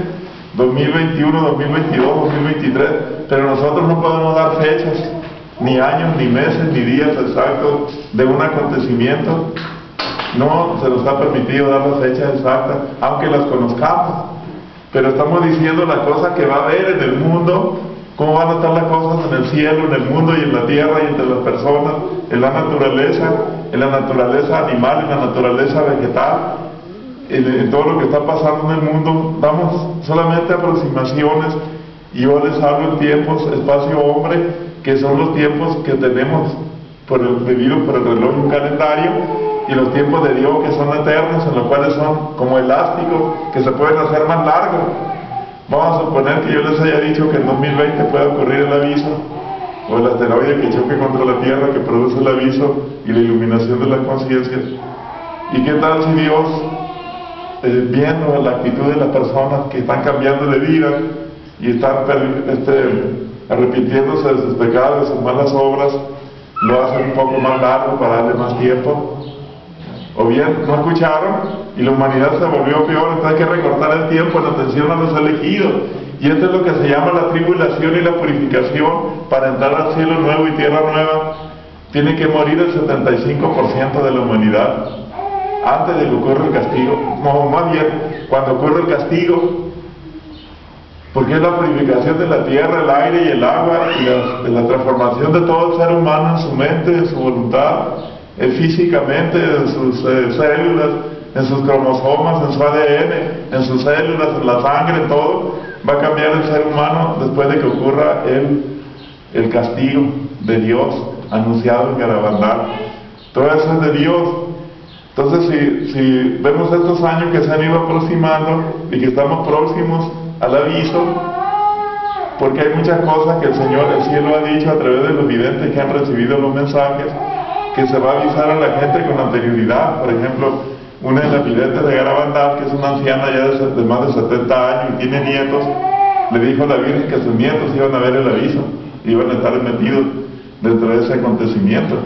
2021, 2022, 2023, pero nosotros no podemos dar fechas, ni años, ni meses, ni días exactos de un acontecimiento. No se nos ha permitido dar las fechas exactas, aunque las conozcamos, pero estamos diciendo la cosa que va a haber en el mundo, cómo van a estar las cosas en el cielo, en el mundo y en la tierra y entre las personas, en la naturaleza animal, en la naturaleza vegetal, en todo lo que está pasando en el mundo. Damos solamente aproximaciones, y yo les hablo en tiempos, espacio hombre, que son los tiempos que tenemos vividos por el reloj y un calendario, y los tiempos de Dios que son eternos, en los cuales son como elásticos, que se pueden hacer más largos. Vamos a suponer que yo les haya dicho que en 2020 puede ocurrir el aviso, o el asteroide que choque contra la Tierra, que produce el aviso y la iluminación de la conciencia. ¿Y qué tal si Dios, viendo la actitud de las personas que están cambiando de vida y están arrepintiéndose de sus pecados, de sus malas obras, lo hacen un poco más largo para darle más tiempo? O bien no escucharon y la humanidad se volvió peor, entonces hay que recortar el tiempo en atención a los elegidos. Y esto es lo que se llama la tribulación y la purificación para entrar al cielo nuevo y tierra nueva. Tiene que morir el 75% de la humanidad antes de que ocurra el castigo. No, más bien, cuando ocurre el castigo, porque es la purificación de la tierra, el aire y el agua, y la transformación de todo el ser humano en su mente, en su voluntad, físicamente, en sus células, en sus cromosomas, en su ADN, en sus células, en la sangre, en todo. Va a cambiar el ser humano después de que ocurra el castigo de Dios anunciado en Garabandal. Todo eso es de Dios. Entonces, si vemos estos años que se han ido aproximando y que estamos próximos al aviso, porque hay muchas cosas que el cielo ha dicho a través de los videntes que han recibido los mensajes, que se va a avisar a la gente con anterioridad. Por ejemplo, una de las videntes de Garabandal, que es una anciana ya de más de 70 años y tiene nietos, le dijo a la Virgen que sus nietos iban a ver el aviso, iban a estar metidos dentro de ese acontecimiento,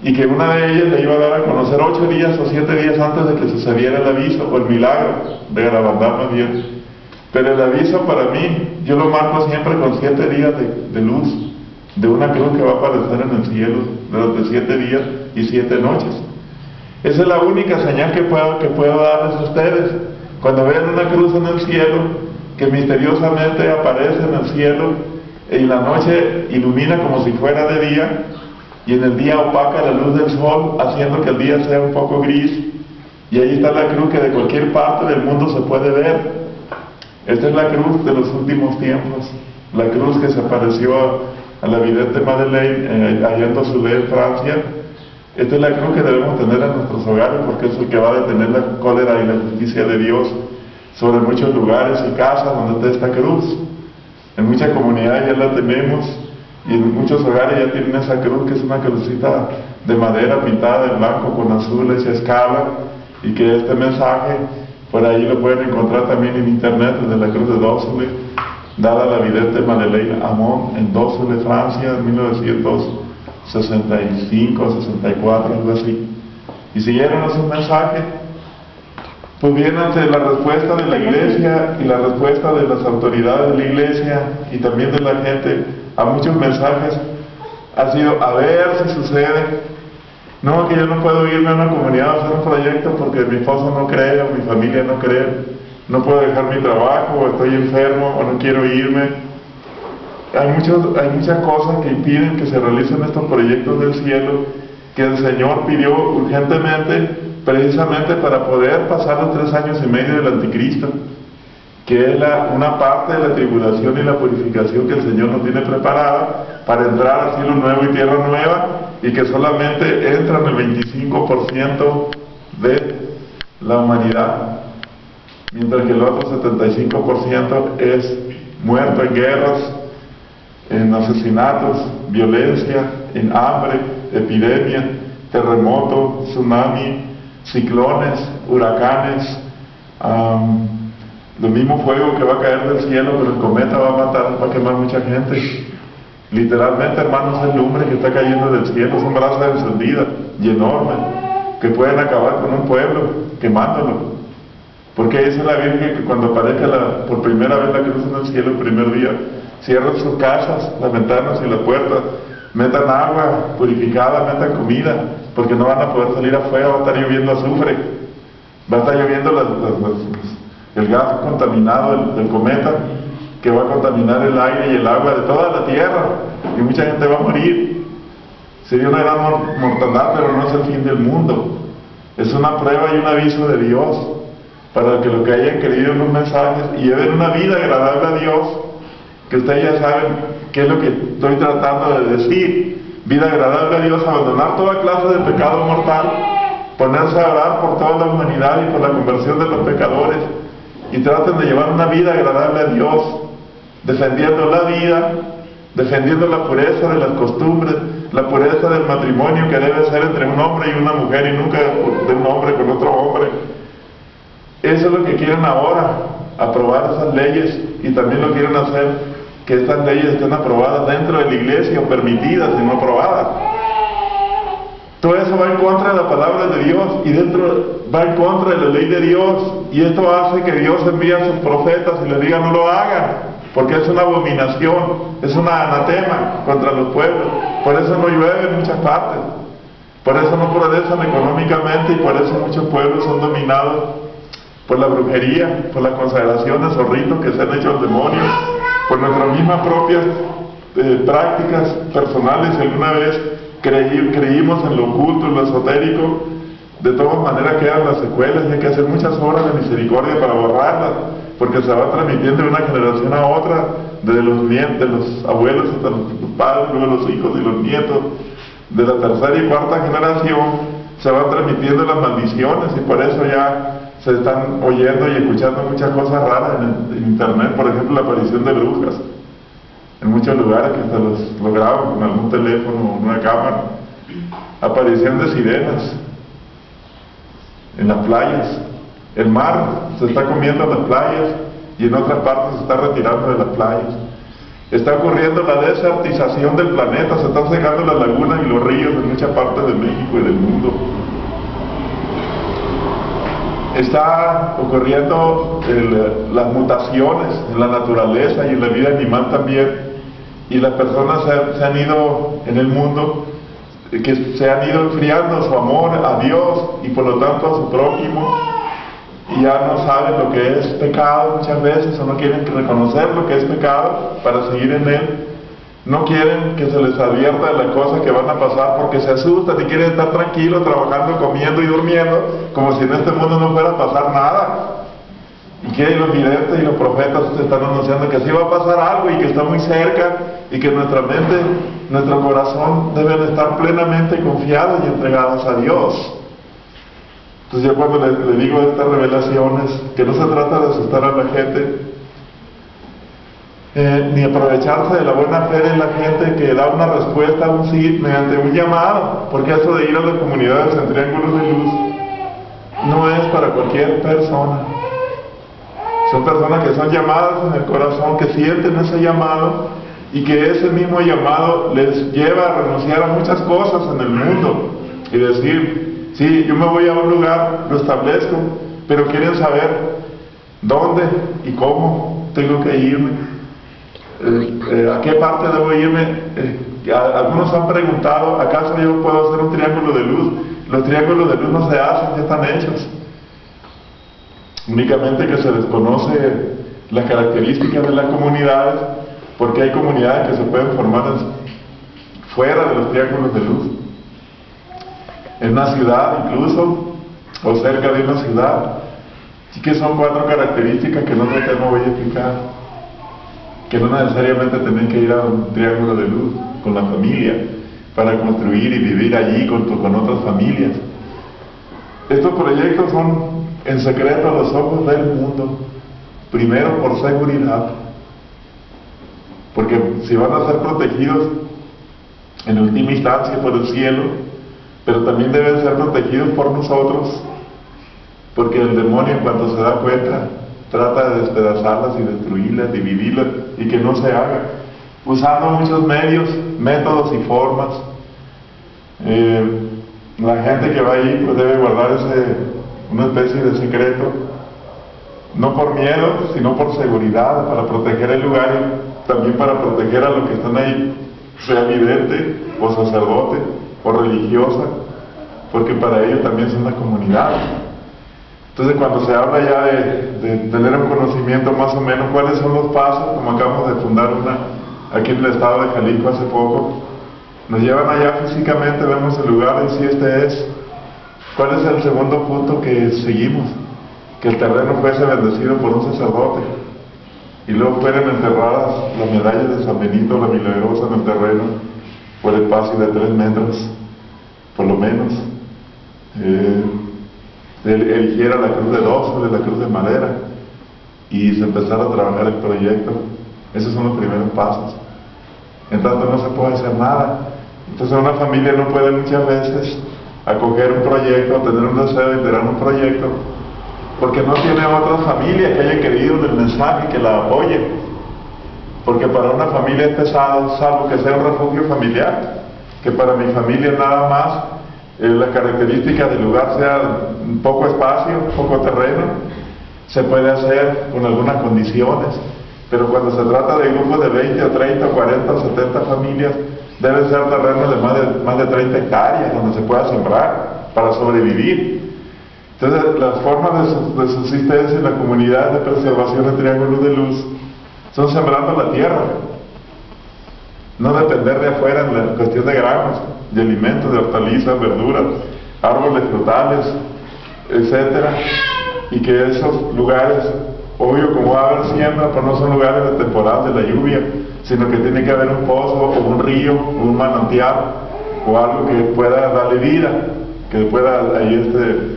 y que una de ellas le iba a dar a conocer 8 días o 7 días antes de que sucediera el aviso, o el milagro de Garabandal más bien. Pero el aviso para mí, yo lo marco siempre con 7 días de luz, de una cruz que va a aparecer en el cielo durante 7 días y 7 noches. Esa es la única señal que puedo darles a ustedes, Cuando vean una cruz en el cielo, que misteriosamente aparece en el cielo, y en la noche ilumina como si fuera de día, y en el día opaca la luz del sol, haciendo que el día sea un poco gris, y ahí está la cruz que de cualquier parte del mundo se puede ver. Esta es la cruz de los últimos tiempos, la cruz que se apareció a la vidente Madeleine allá en Dossulet, Francia. Esta es la cruz que debemos tener en nuestros hogares, porque es el que va a detener la cólera y la justicia de Dios sobre muchos lugares y casas donde está esta cruz. En muchas comunidades ya la tenemos, y en muchos hogares ya tienen esa cruz, que es una crucita de madera pintada de blanco con azules y escala, y que este mensaje por ahí lo pueden encontrar también en internet, desde la cruz de Dossulet, dada a la vidente Madeleine Amon en Dossulet, Francia, en 1965, 64, algo así. Y siguieron esos mensajes, pues bien, ante la respuesta de la iglesia y la respuesta de las autoridades de la iglesia y también de la gente a muchos mensajes, ha sido a ver si sucede. No, que yo no puedo irme a una comunidad a hacer un proyecto porque mi esposo no cree o mi familia no cree, no puedo dejar mi trabajo o estoy enfermo o no quiero irme. Hay muchas cosas que impiden que se realicen estos proyectos del cielo que el Señor pidió urgentemente, precisamente para poder pasar los 3 años y medio del anticristo, que es una parte de la tribulación y la purificación que el Señor nos tiene preparada para entrar al cielo nuevo y tierra nueva, y que solamente entran el 25% de la humanidad, mientras que el otro 75% es muerto en guerras, en asesinatos, violencia, en hambre, epidemia, terremoto, tsunami, ciclones, huracanes, lo mismo fuego que va a caer del cielo, pero el cometa va a matar, va a quemar mucha gente. Literalmente, hermanos, el lumbre que está cayendo del cielo son brasas encendidas y enormes, que pueden acabar con un pueblo, quemándolo. Porque dice la Biblia que cuando aparezca por primera vez la cruz en el cielo el primer día, cierren sus casas, las ventanas y las puertas, metan agua purificada, metan comida, porque no van a poder salir afuera, va a estar lloviendo azufre, va a estar lloviendo el gas contaminado del cometa, que va a contaminar el aire y el agua de toda la tierra, y mucha gente va a morir. Sería una gran mortandad, pero no es el fin del mundo. Es una prueba y un aviso de Dios para que los que hayan creído en los mensajes y lleven una vida agradable a Dios, que ustedes ya saben qué es lo que estoy tratando de decir. Vida agradable a Dios, abandonar toda clase de pecado mortal, ponerse a orar por toda la humanidad y por la conversión de los pecadores, y traten de llevar una vida agradable a Dios, defendiendo la vida, defendiendo la pureza de las costumbres, la pureza del matrimonio que debe ser entre un hombre y una mujer y nunca de un hombre con otro hombre. Eso es lo que quieren ahora, aprobar esas leyes, y también lo quieren hacer que estas leyes estén aprobadas dentro de la iglesia o permitidas y no aprobadas. Todo eso va en contra de la palabra de Dios y va en contra de la ley de Dios, y esto hace que Dios envíe a sus profetas y les diga no lo hagan, porque es una abominación, es una anatema contra los pueblos. Por eso no llueve en muchas partes, por eso no progresan económicamente, y por eso muchos pueblos son dominados por la brujería, por las consagraciones o ritos que se han hecho al demonio, por nuestras mismas propias prácticas personales. Si alguna vez creímos en lo oculto, en lo esotérico, de todas maneras quedan las secuelas, y hay que hacer muchas obras de misericordia para borrarlas, porque se va transmitiendo de una generación a otra, de los abuelos hasta los padres, luego los hijos y los nietos, de la tercera y cuarta generación se van transmitiendo las maldiciones, y por eso ya se están oyendo y escuchando muchas cosas raras en internet. Por ejemplo, la aparición de brujas en muchos lugares, que hasta lo graban con algún teléfono o una cámara. Aparición de sirenas en las playas. El mar se está comiendo las playas, y en otras partes se está retirando de las playas. Está ocurriendo la desertización del planeta, se están secando las lagunas y los ríos en muchas partes de México y del mundo. Está ocurriendo las mutaciones en la naturaleza y en la vida animal también, y las personas se han ido en el mundo, que se han ido enfriando su amor a Dios y por lo tanto a su prójimo, y ya no saben lo que es pecado muchas veces, o no quieren reconocer lo que es pecado para seguir en él. No quieren que se les advierta de la cosa que van a pasar porque se asustan y quieren estar tranquilos, trabajando, comiendo y durmiendo, como si en este mundo no fuera a pasar nada. Y que los videntes y los profetas están anunciando que así va a pasar algo y que está muy cerca, y que nuestra mente, nuestro corazón deben estar plenamente confiados y entregados a Dios. Entonces yo cuando le digo estas revelaciones, que no se trata de asustar a la gente, ni aprovecharse de la buena fe de la gente que da una respuesta a un sí mediante un llamado, porque eso de ir a las comunidades en triángulos de luz no es para cualquier persona. Son personas que son llamadas en el corazón, que sienten ese llamado, y que ese mismo llamado les lleva a renunciar a muchas cosas en el mundo y decir, sí, yo me voy a un lugar, lo establezco, pero quieren saber dónde y cómo tengo que irme. ¿A qué parte debo irme? Algunos han preguntado, ¿acaso yo puedo hacer un triángulo de luz? Los triángulos de luz no se hacen, ya están hechos. Únicamente que se desconoce las características de las comunidades, porque hay comunidades que se pueden formar fuera de los triángulos de luz. En una ciudad incluso, o cerca de una ciudad. Así que son 4 características que no voy a explicar, que no necesariamente tienen que ir a un triángulo de luz con la familia para construir y vivir allí con otras familias. Estos proyectos son en secreto a los ojos del mundo, primero por seguridad, porque si van a ser protegidos en última instancia por el cielo, pero también deben ser protegidos por nosotros, porque el demonio, en cuanto se da cuenta, trata de despedazarlas y destruirlas, dividirlas, y que no se haga, usando muchos medios, métodos y formas. La gente que va ahí pues debe guardar una especie de secreto, no por miedo, sino por seguridad, para proteger el lugar y también para proteger a los que están ahí, sea vidente o sacerdote o religiosa, porque para ellos también son una comunidad. Entonces cuando se habla ya de tener un conocimiento más o menos cuáles son los pasos, como acabamos de fundar una aquí en el estado de Jalisco hace poco, nos llevan allá físicamente, vemos el lugar y si este es, ¿cuál es el segundo punto que seguimos? Que el terreno fuese bendecido por un sacerdote y luego fueran enterradas las medallas de San Benito, la Milagrosa, en el terreno por espacio de 3 metros, por lo menos. Eligiera la cruz de 2 o de la cruz de madera y se empezara a trabajar el proyecto. Esos son los primeros pasos. En tanto no se puede hacer nada. Entonces una familia no puede muchas veces acoger un proyecto, tener un deseo de integrar un proyecto, porque no tiene otra familia que haya creído en el mensaje que la apoye. Porque para una familia es pesado, salvo que sea un refugio familiar, que para mi familia nada más la característica del lugar sea poco espacio, poco terreno, se puede hacer con algunas condiciones, pero cuando se trata de grupos de 20 o 30 o 40 o 70 familias, debe ser terreno de más de 30 hectáreas donde se pueda sembrar para sobrevivir. Entonces las formas de subsistencia en la comunidad de preservación de triángulos de luz son sembrando la tierra, no depender de afuera en la cuestión de granos, de alimentos, de hortalizas, verduras, árboles frutales, etcétera, y que esos lugares, obvio como va a haber siembra, pues no son lugares de temporada de la lluvia, sino que tiene que haber un pozo o un río o un manantial o algo que pueda darle vida, que pueda ahí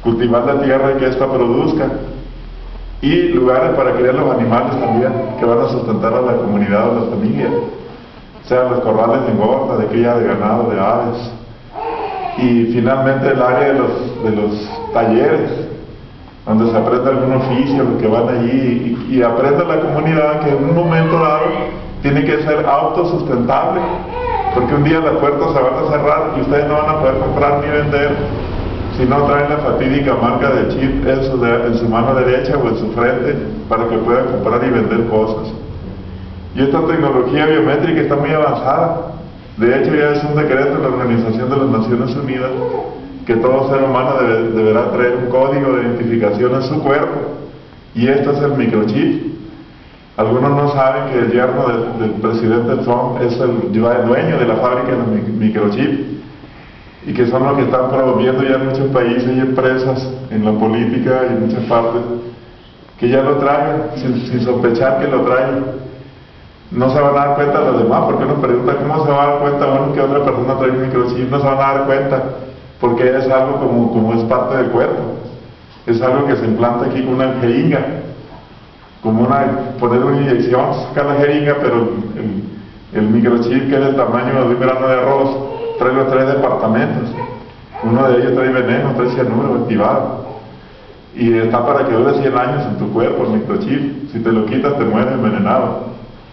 cultivar la tierra y que ésta produzca, y lugares para criar los animales también que van a sustentar a la comunidad o a las familias, sean los corrales de engorda, de cría de ganado, de aves, y finalmente el área de los talleres, donde se aprende algún oficio, los que van allí y aprende la comunidad que en un momento dado tiene que ser autosustentable, porque un día las puertas se van a cerrar y ustedes no van a poder comprar ni vender si no traen la fatídica marca de chip en su mano derecha o en su frente para que puedan comprar y vender cosas. Y esta tecnología biométrica está muy avanzada. De hecho ya es un decreto de la Organización de las Naciones Unidas que todo ser humano deberá traer un código de identificación en su cuerpo, y esto es el microchip. Algunos no saben que el yerno del presidente Trump es el dueño de la fábrica de microchip, y que son los que están promoviendo ya en muchos países y empresas, en la política y en muchas partes, que ya lo traen sin sospechar que lo traen. No se van a dar cuenta los demás, porque uno pregunta cómo se va a dar cuenta uno que otra persona trae un microchip. No se van a dar cuenta, porque es algo como es parte del cuerpo. Es algo que se implanta aquí con una jeringa, poner una inyección, sacar la jeringa, pero el microchip, que es del tamaño de un grano de arroz, trae los 3 departamentos. Uno de ellos trae veneno, trae cianuro activado, y está para que dure 100 años en tu cuerpo el microchip. Si te lo quitas te mueres envenenado,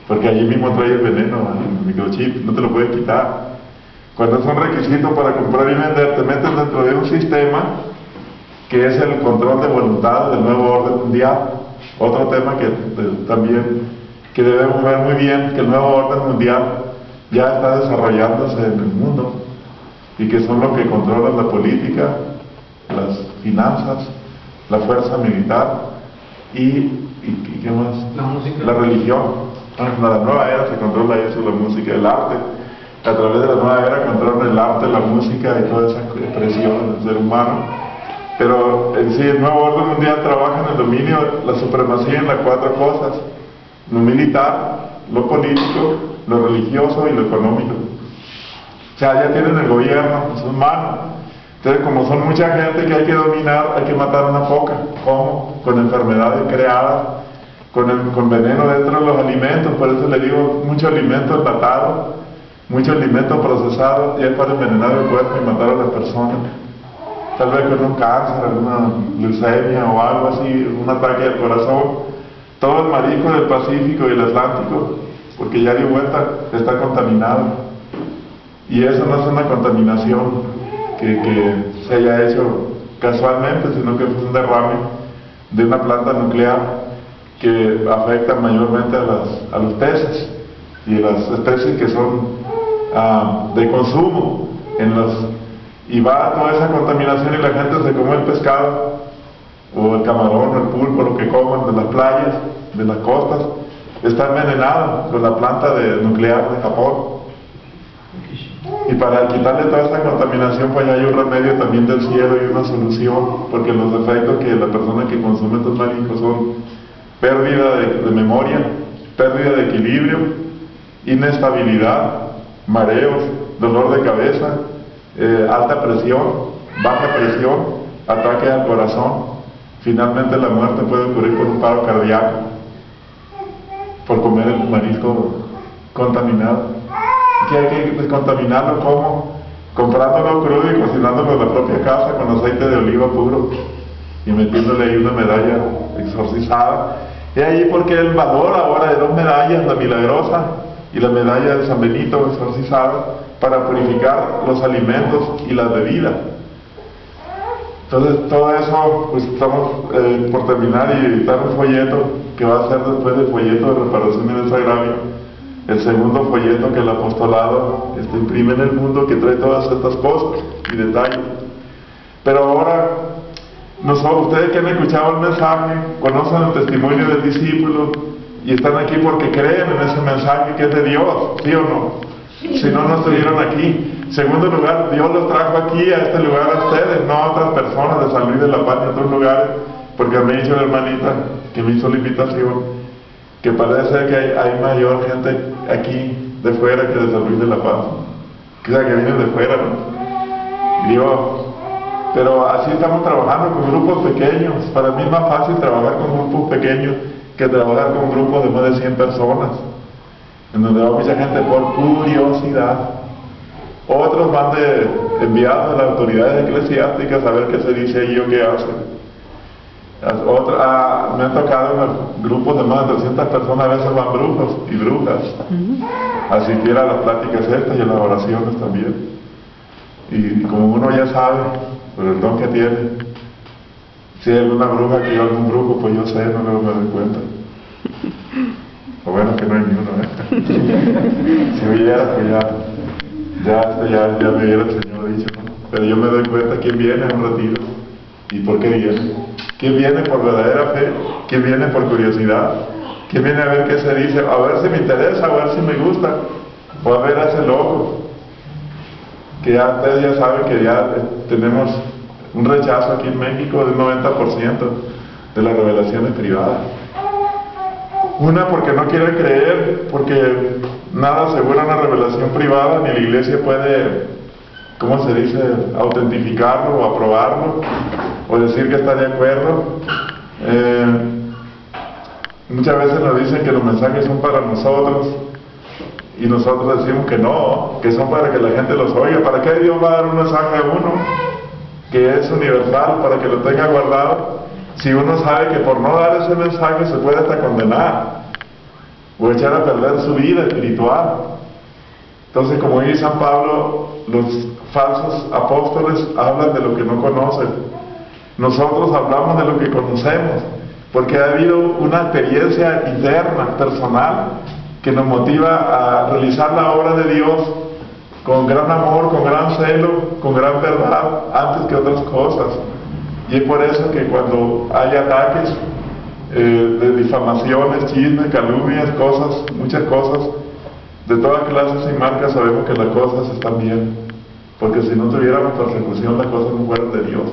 porque allí mismo trae el veneno, el microchip, no te lo puedes quitar. Cuando es un requisito para comprar y vender, te metes dentro de un sistema que es el control de voluntad del nuevo orden mundial. Otro tema que también que debemos ver muy bien, que el nuevo orden mundial ya está desarrollándose en el mundo, y que son los que controlan la política, las finanzas, la fuerza militar y ¿qué más? La religión. En la nueva era se controla eso, la música, el arte. A través de la nueva era controlan el arte, la música y toda esa expresión del ser humano. Pero en sí el nuevo orden mundial trabaja en el dominio, la supremacía en las 4 cosas: lo militar, lo político, lo religioso y lo económico. O sea, ya tienen el gobierno en sus manos. Entonces, como son mucha gente que hay que dominar, hay que matar una poca. ¿Cómo? Con enfermedades creadas, con veneno dentro de los alimentos. Por eso le digo, mucho alimento enlatado, mucho alimento procesado, y es para envenenar el cuerpo y matar a las personas. Tal vez con un cáncer, alguna leucemia o algo así, un ataque al corazón. Todo el marisco del Pacífico y el Atlántico, porque ya dio vuelta, está contaminado. Y eso no es una contaminación que se haya hecho casualmente, sino que fue un derrame de una planta nuclear que afecta mayormente a los peces y a las especies que son de consumo y va toda esa contaminación, y la gente se come el pescado o el camarón o el pulpo, lo que coman de las playas, de las costas, está envenenado con la planta nuclear de Japón. Y para quitarle toda esa contaminación, pues hay un remedio también del cielo y una solución, porque los efectos que la persona que consume estos mariscos son pérdida de memoria, pérdida de equilibrio, inestabilidad, mareos, dolor de cabeza, alta presión, baja presión, ataque al corazón. Finalmente la muerte puede ocurrir por un paro cardíaco, por comer el marisco contaminado. Que hay que descontaminarlo, ¿cómo? Comprándolo crudo y cocinándolo en la propia casa con aceite de oliva puro y metiéndole ahí una medalla exorcizada. Y ahí porque el valor ahora de 2 medallas, la milagrosa y la medalla de San Benito exorcizada, para purificar los alimentos y las bebidas. Entonces todo eso, pues estamos por terminar y editar un folleto que va a ser después del folleto de reparación y desagravio, el segundo folleto que el apostolado imprime en el mundo, que trae todas estas cosas y detalles. Pero ahora, ustedes que han escuchado el mensaje, conocen el testimonio del discípulo y están aquí porque creen en ese mensaje que es de Dios, ¿sí o no? Si no, no estuvieran aquí. En segundo lugar, Dios los trajo aquí, a este lugar, a ustedes, no a otras personas de San Luis de la Paz y otros lugares, porque me ha dicho la hermanita que me hizo la invitación, que parece que hay mayor gente aquí de fuera que de San Luis de la Paz, que vienen de fuera, ¿no? Y digo, pero así estamos trabajando con grupos pequeños. Para mí es más fácil trabajar con grupos pequeños que trabajar con grupos de más de 100 personas, en donde va mucha gente por curiosidad. Otros van enviados a las autoridades eclesiásticas a ver qué se dice allí o qué hacen. Me han tocado en grupos de más de 300 personas, a veces van brujos y brujas a asistir a las pláticas estas y a las oraciones también. Y como uno ya sabe, por el don que tiene, si hay alguna bruja que yo algún brujo, pues yo sé, no luego me doy cuenta. O bueno, que no hay ni uno, ¿eh? Si huyera, pues ya me hubiera el Señor dicho, ¿no? pero yo me doy cuenta quién viene a un retiro y por qué viene. ¿Quién viene por verdadera fe? ¿Quién viene por curiosidad? ¿Quién viene a ver qué se dice? A ver si me interesa, a ver si me gusta, o a ver a ese loco. Que ya ustedes ya saben que ya tenemos un rechazo aquí en México del 90% de las revelaciones privadas. Una, porque no quieren creer, porque nada asegura una revelación privada, ni la iglesia puede, ¿cómo se dice?, autentificarlo o aprobarlo, o decir que está de acuerdo. Muchas veces nos dicen que los mensajes son para nosotros, y nosotros decimos que no, que son para que la gente los oiga. ¿Para qué Dios va a dar un mensaje a uno que es universal, para que lo tenga guardado, si uno sabe que por no dar ese mensaje se puede hasta condenar o echar a perder su vida espiritual? Entonces, como dice San Pablo, los falsos apóstoles hablan de lo que no conocen. Nosotros hablamos de lo que conocemos, porque ha habido una experiencia interna, personal, que nos motiva a realizar la obra de Dios con gran amor, con gran celo, con gran verdad, antes que otras cosas. Y es por eso que cuando hay ataques de difamaciones, chismes, calumnias, cosas, muchas cosas, de todas clases y marcas, sabemos que las cosas están bien. Porque si no tuviéramos persecución, las cosas no fueran de Dios.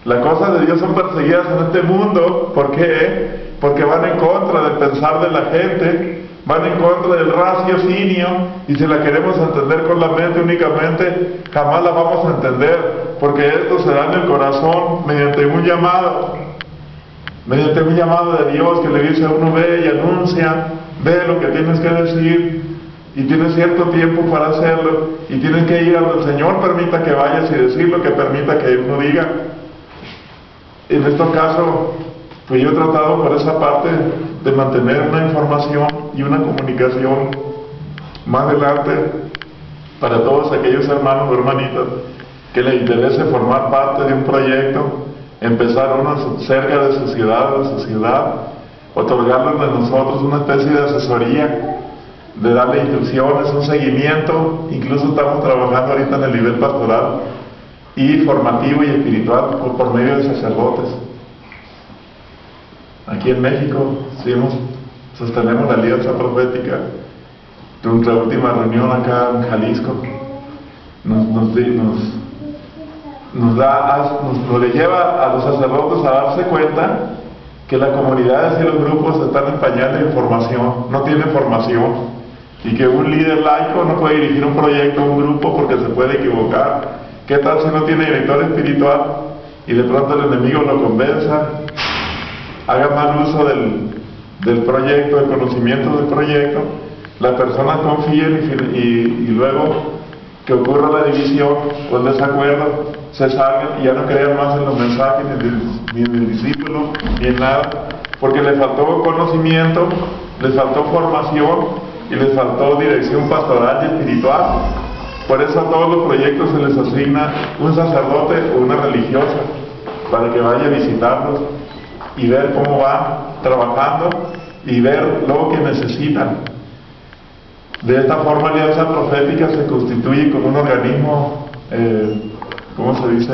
Las cosas de Dios son perseguidas en este mundo. ¿Por qué? Porque van en contra del pensar de la gente, van en contra del raciocinio, y si la queremos entender con la mente únicamente, jamás la vamos a entender, porque esto se da en el corazón mediante un llamado de Dios que le dice a uno: ve y anuncia, ve lo que tienes que decir, y tienes cierto tiempo para hacerlo, y tienes que ir a donde el Señor permita que vayas y decir lo que permita que uno diga. En este caso, pues yo he tratado por esa parte de mantener una información y una comunicación más adelante para todos aquellos hermanos o hermanitas que les interese formar parte de un proyecto, empezar uno cerca de su ciudad, otorgarles de nosotros una especie de asesoría, de darle instrucciones, un seguimiento. Incluso estamos trabajando ahorita en el nivel pastoral y formativo y espiritual por medio de sacerdotes. Aquí en México sostenemos la alianza profética. Nuestra última reunión acá en Jalisco nos le lleva a los sacerdotes a darse cuenta que las comunidades y los grupos están en pañal de información, no tienen formación, y que un líder laico no puede dirigir un proyecto o un grupo porque se puede equivocar. ¿Qué tal si no tiene director espiritual y de pronto el enemigo lo convenza, haga mal uso del proyecto, del conocimiento del proyecto, las personas confíen y luego que ocurra la división o el desacuerdo, se salgan y ya no crean más en los mensajes ni en el discípulo ni en nada, porque les faltó conocimiento, les faltó formación y les faltó dirección pastoral y espiritual. Por eso a todos los proyectos se les asigna un sacerdote o una religiosa para que vaya a visitarlos y ver cómo van trabajando y ver lo que necesitan. De esta forma, Alianza Profética se constituye como un organismo, ¿cómo se dice?,